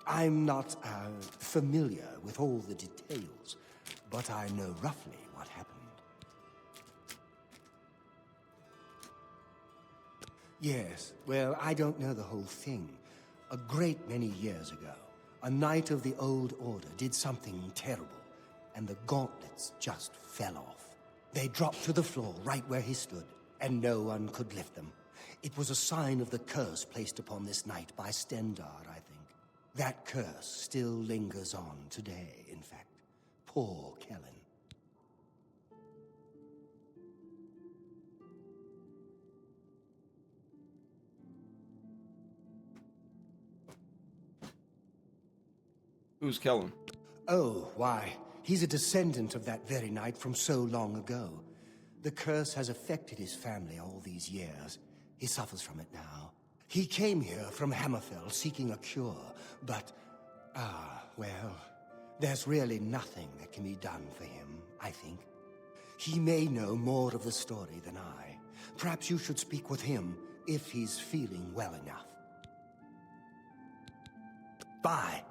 I'm not familiar with all the details, but I know roughly what happened. Yes, well, I don't know the whole thing. A great many years ago, a knight of the Old Order did something terrible, and the gauntlets just fell off. They dropped to the floor right where he stood, and no one could lift them. It was a sign of the curse placed upon this knight by Stendar, I think. That curse still lingers on today, in fact. Poor Kellen. Who's Kellen? Oh, why, he's a descendant of that very night from so long ago. The curse has affected his family all these years. He suffers from it now. He came here from Hammerfell seeking a cure, but, well, there's really nothing that can be done for him, I think. He may know more of the story than I. Perhaps you should speak with him if he's feeling well enough. Bye.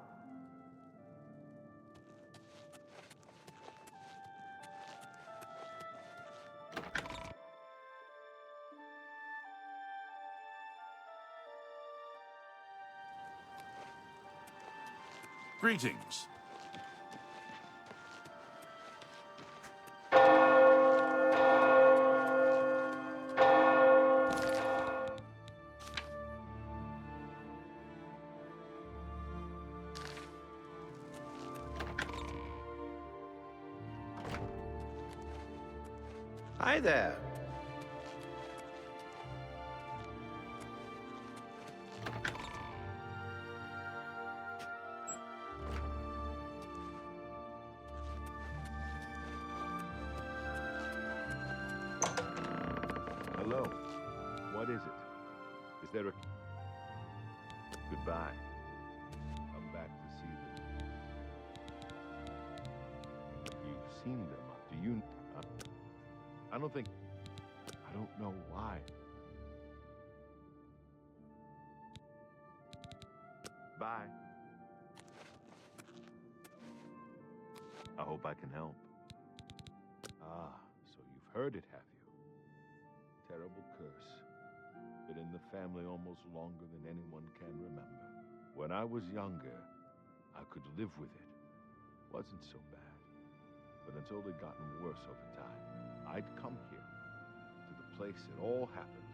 Greetings. Hi there. Hello. What is it? Is there a... Goodbye. I'm back to see them. You've seen them. Do you... I don't think... I don't know why. Bye. I hope I can help. Ah, so you've heard it, have you? Terrible curse. Been in the family almost longer than anyone can remember. When I was younger, I could live with it. Wasn't so bad. But until it gotten worse over time, I'd come here, to the place it all happened,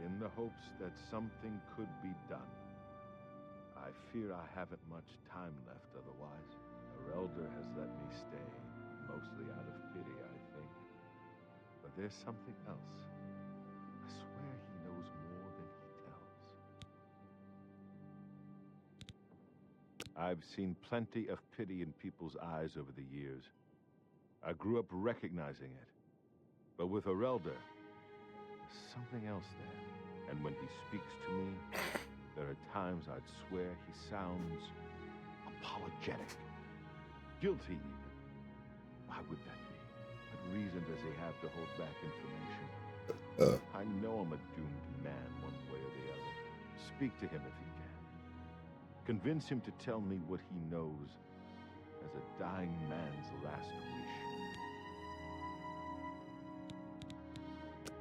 in the hopes that something could be done. I fear I haven't much time left otherwise. Our elder has let me stay, mostly out of pity, I think. But there's something else. I swear he knows more than he tells. I've seen plenty of pity in people's eyes over the years. I grew up recognizing it. But with Arelder, there's something else there. And when he speaks to me, there are times I'd swear he sounds apologetic. Guilty, even. Why would that be? What reason does he have to hold back information? I know I'm a doomed man one way or the other. Speak to him if you can. Convince him to tell me what he knows as a dying man's last wish.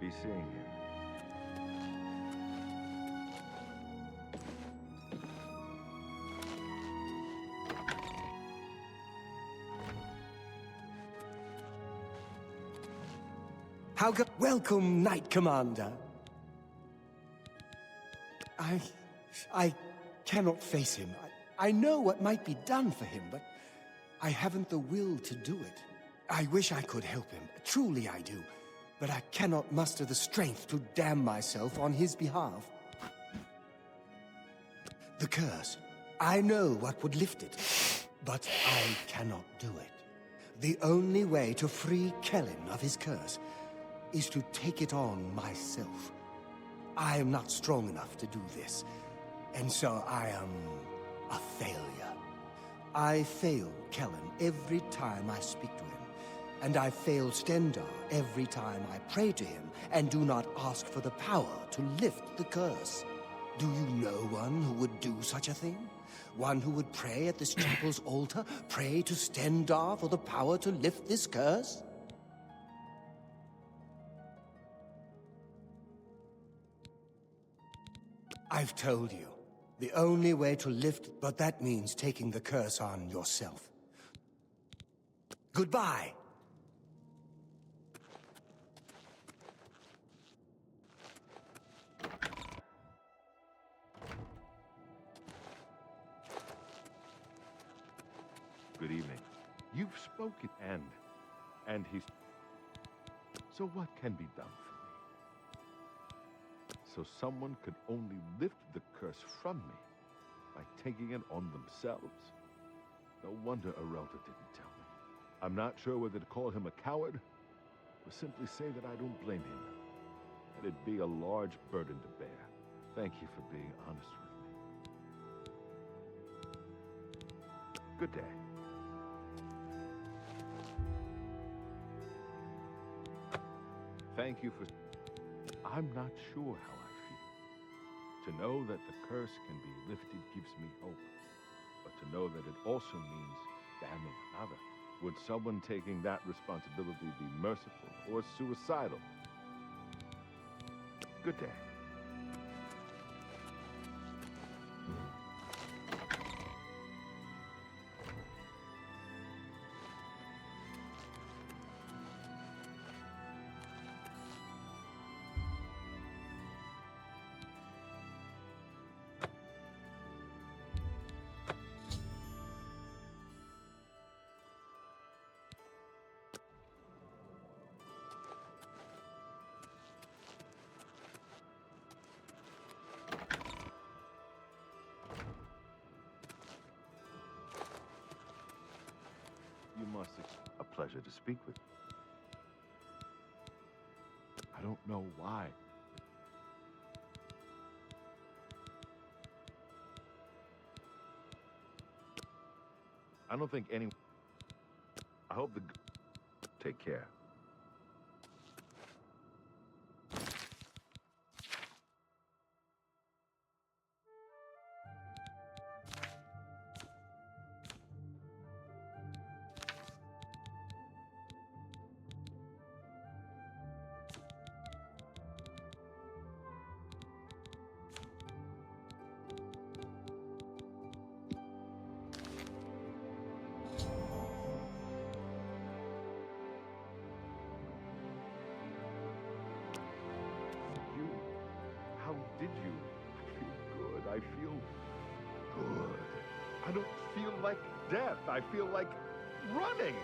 Be seeing him. Welcome, Knight Commander. I cannot face him. I know what might be done for him, but I haven't the will to do it. I wish I could help him. Truly I do. But I cannot muster the strength to damn myself on his behalf. The curse. I know what would lift it, but I cannot do it. The only way to free Kellen of his curse is to take it on myself. I am not strong enough to do this, and so I am a failure. I fail Kellen every time I speak to him, and I fail Stendar every time I pray to him and do not ask for the power to lift the curse. Do you know one who would do such a thing? One who would pray at this chapel's altar, pray to Stendar for the power to lift this curse? I've told you, the only way to lift, but that means taking the curse on yourself. Goodbye! Good evening. You've spoken, and he's... So what can be done for me? So someone could only lift the curse from me by taking it on themselves? No wonder Arelda didn't tell me. I'm not sure whether to call him a coward or simply say that I don't blame him. It'd be a large burden to bear. Thank you for being honest with me. Good day. Thank you for... I'm not sure how I feel. To know that the curse can be lifted gives me hope. But to know that it also means damning another. Would someone taking that responsibility be merciful or suicidal? Good day. You must... A pleasure to speak with you. I don't know why. I don't think any... I hope the... Take care. How did you? I feel good. I feel good. I don't feel like death. I feel like running.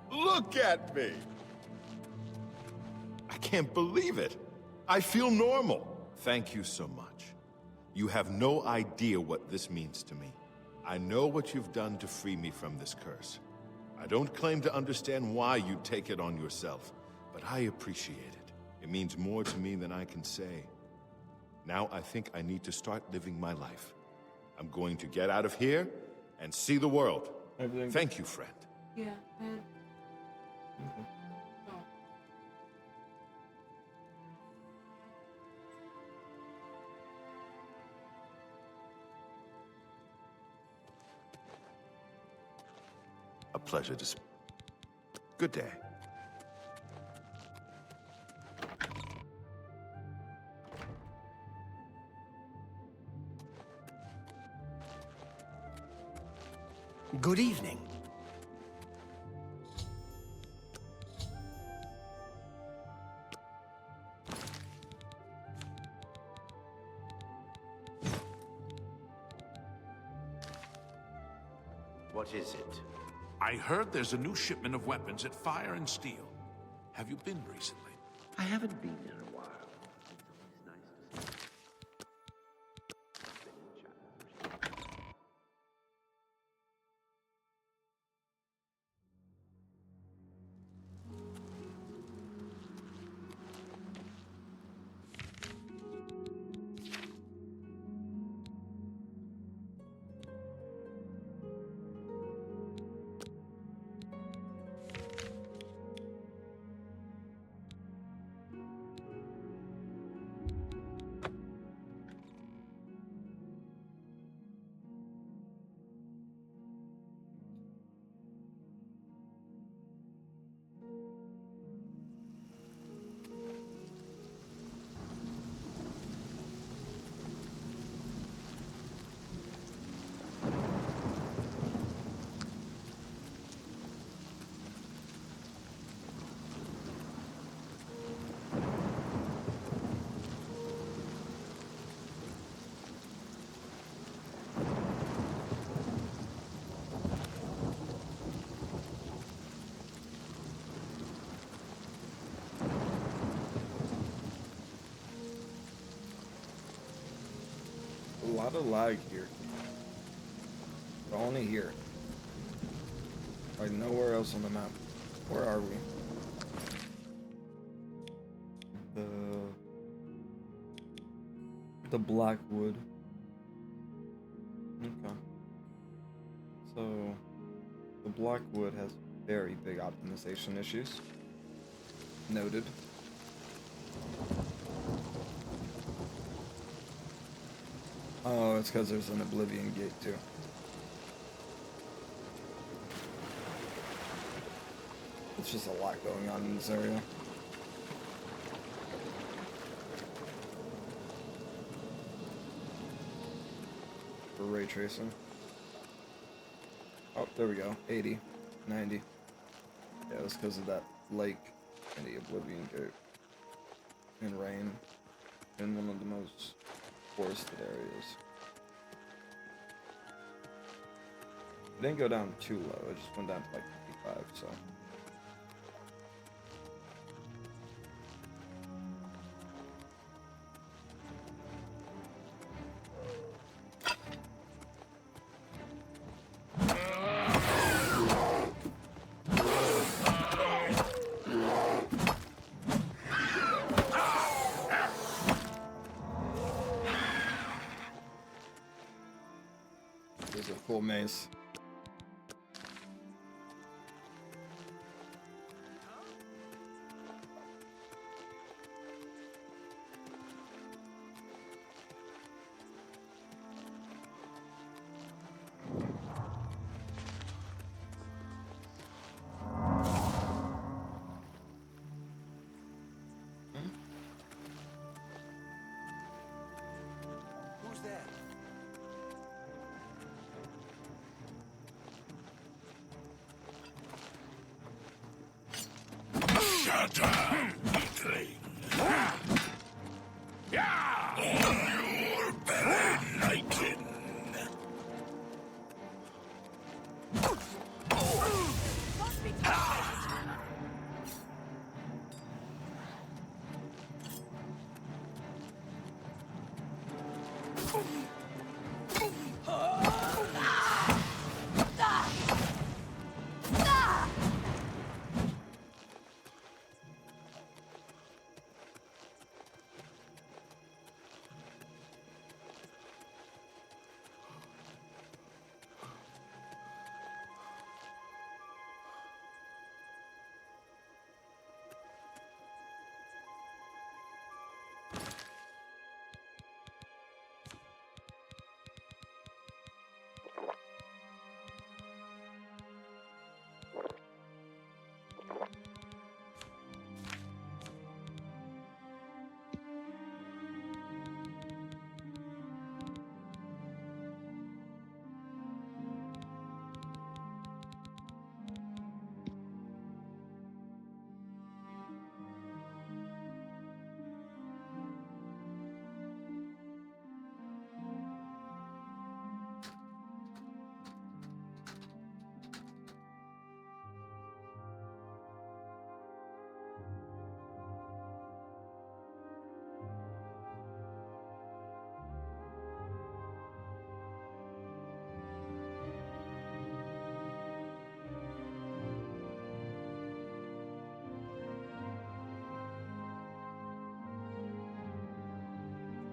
Look at me! I can't believe it. I feel normal. Thank you so much. You have no idea what this means to me. I know what you've done to free me from this curse. I don't claim to understand why you take it on yourself, but I appreciate it. It means more to me than I can say. Now I think I need to start living my life. I'm going to get out of here and see the world. Thank you, friend. Yeah, and... Oh. A pleasure to speak. Good day. Good evening. What is it? I heard there's a new shipment of weapons at Fire and Steel. Have you been recently? I haven't been in a while. lot of lag here. But only here. Like nowhere else on the map. Where are we? The Blackwood. Okay. So the Blackwood has very big optimization issues. Noted. Oh, it's because there's an Oblivion gate too. It's just a lot going on in this area. For ray tracing. Oh, there we go. 80, 90. Yeah, that's because of that lake and the Oblivion gate. And rain in one of the most forested areas. It didn't go down too low, it just went down to like 55, so. There's a cool maze. Who's there? Shut up, weakling. Yeah! You're better knighted.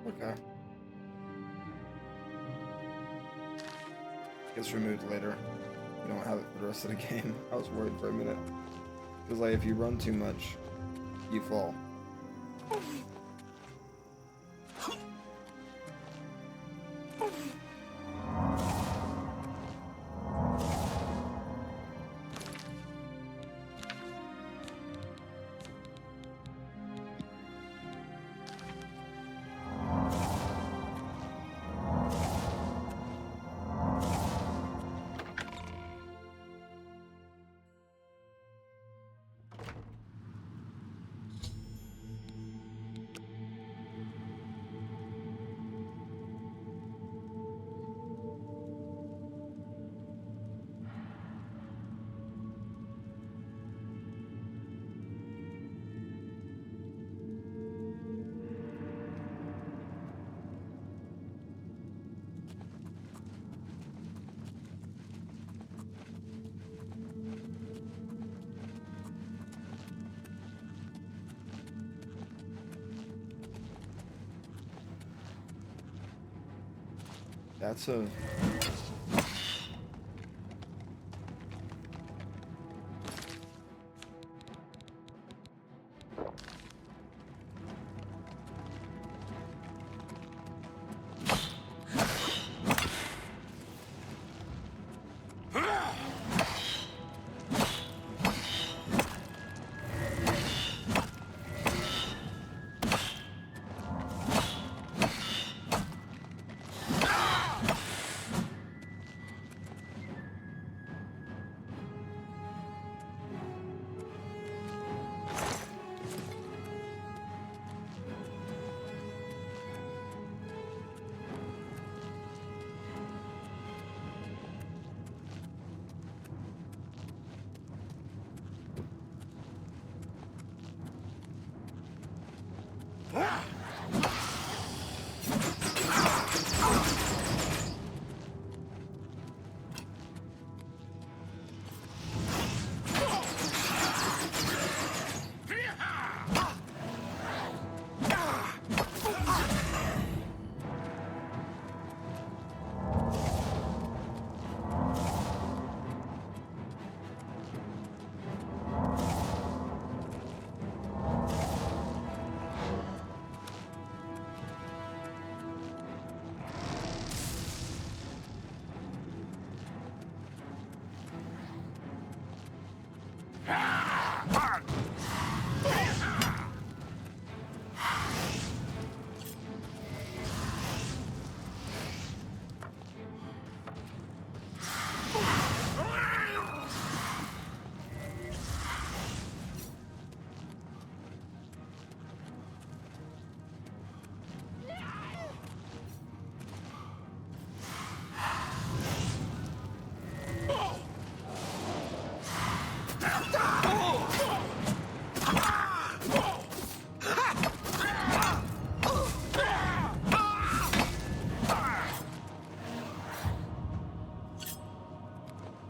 Okay. Gets removed later. You don't have it for the rest of the game. I was worried for a minute. Because like if you run too much, you fall. That's a...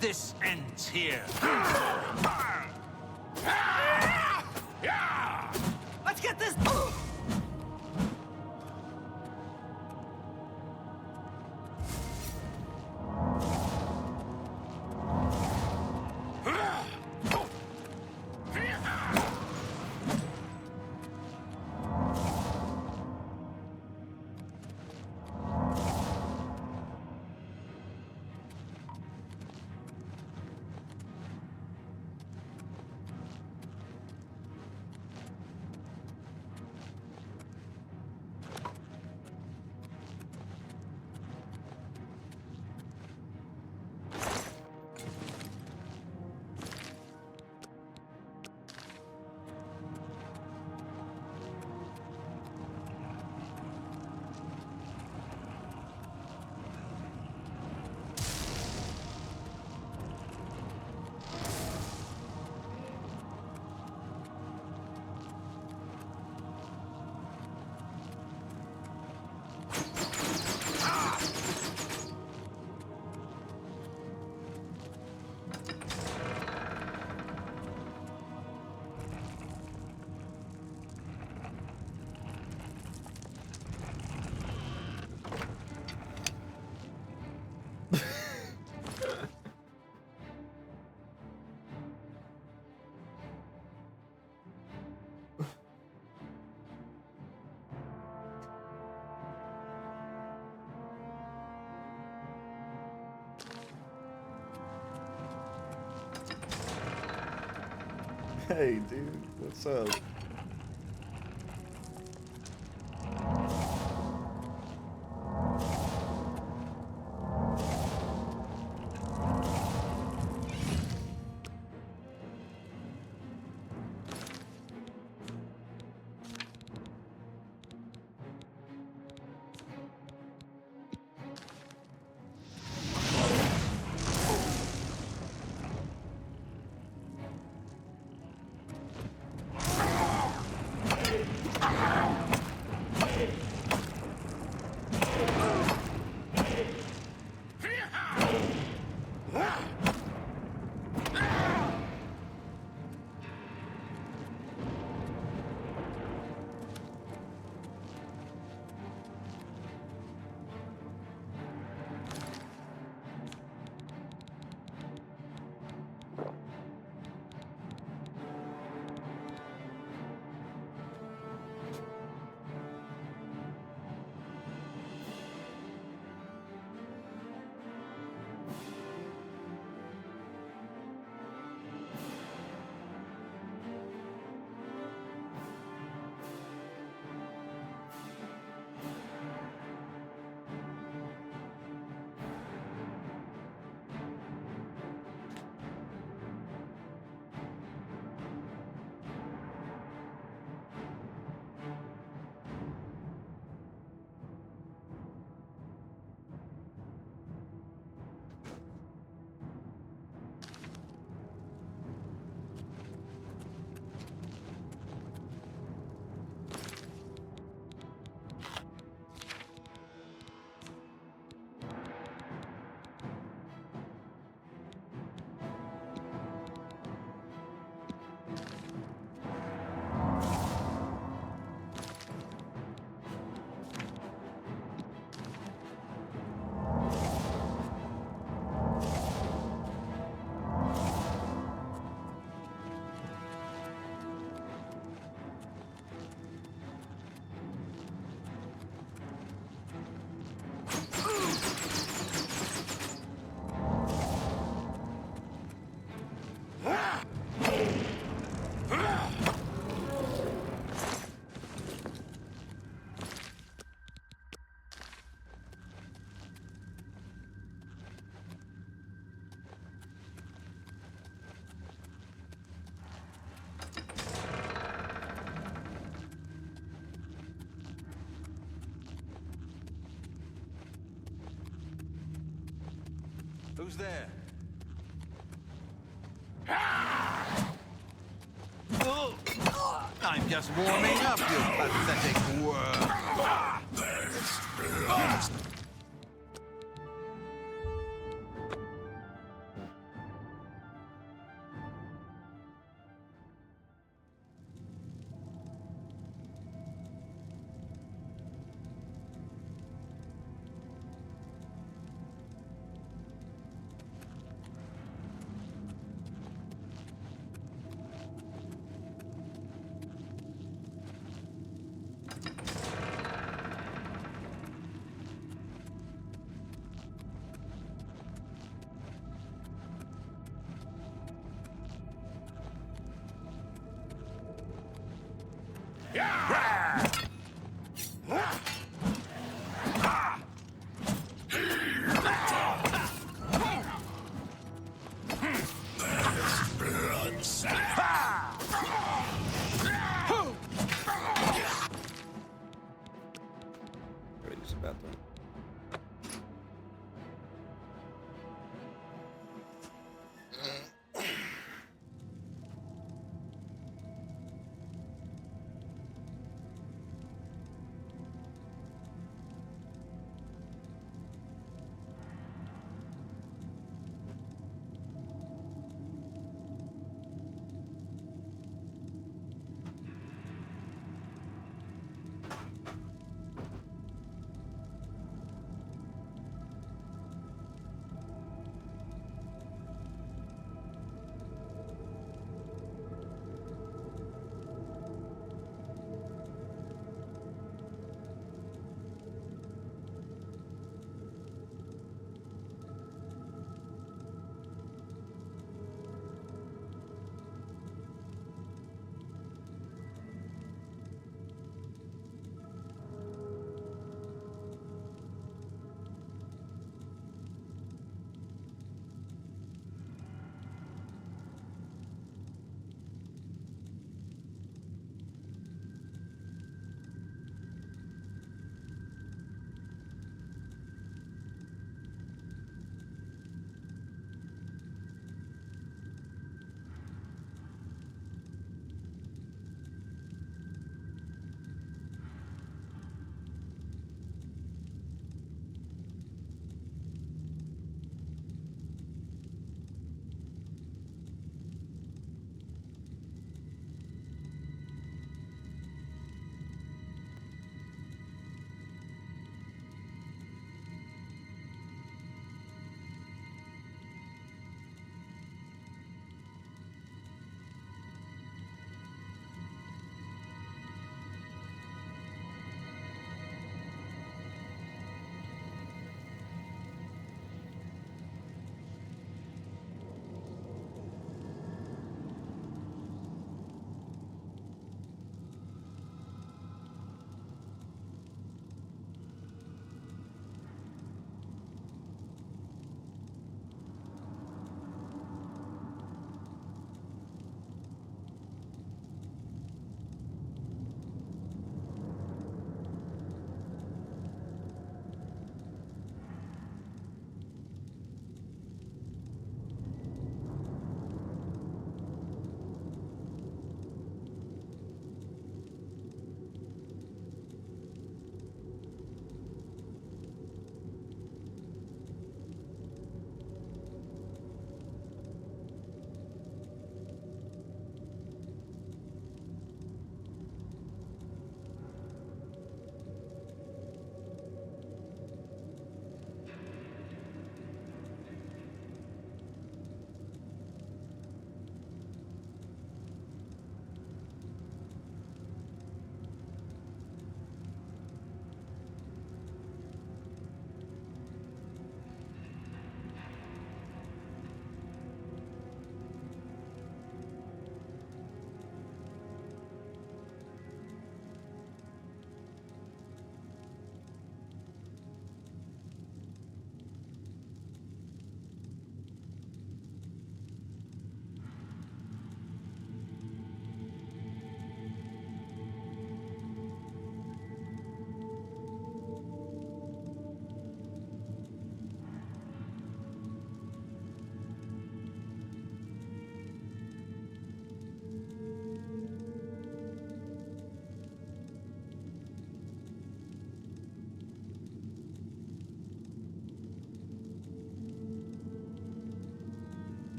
This ends here. Let's get this. Hey, dude, what's up? Who's there? I'm just warming up, you pathetic worm. Gotta use the bathroom.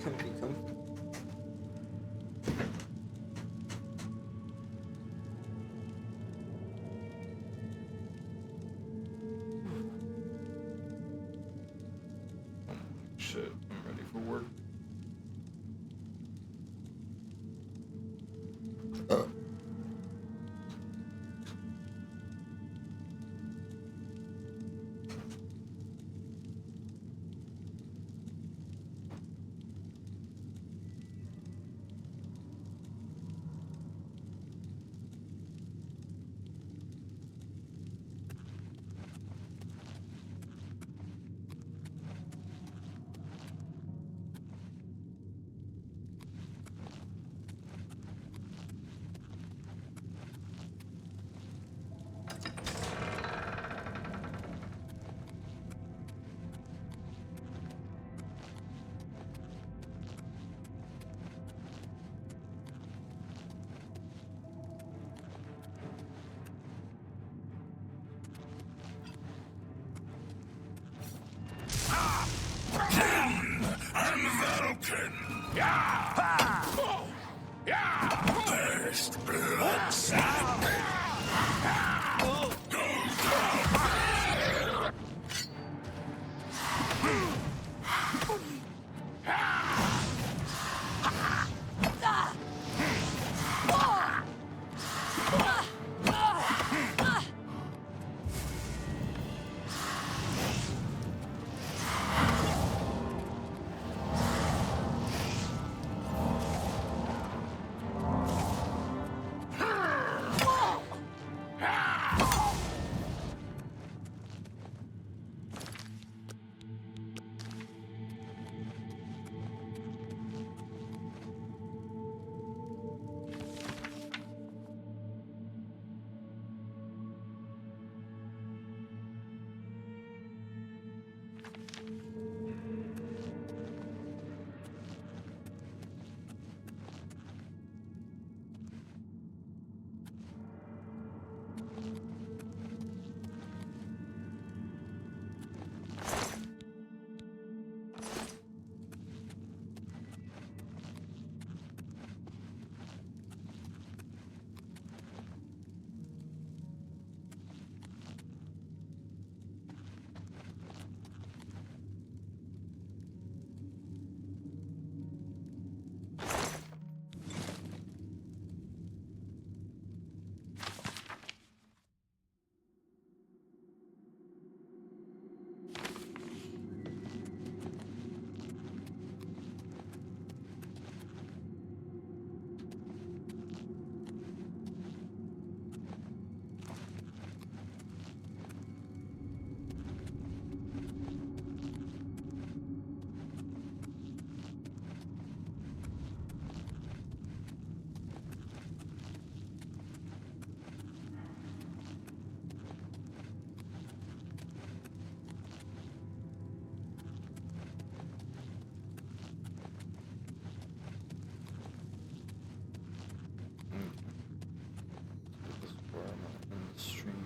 Comfy, comfy. Shit, I'm ready for work. And Vulcan! Yeah! Oh! Yeah! First blood sack! This is where I'm at in the stream.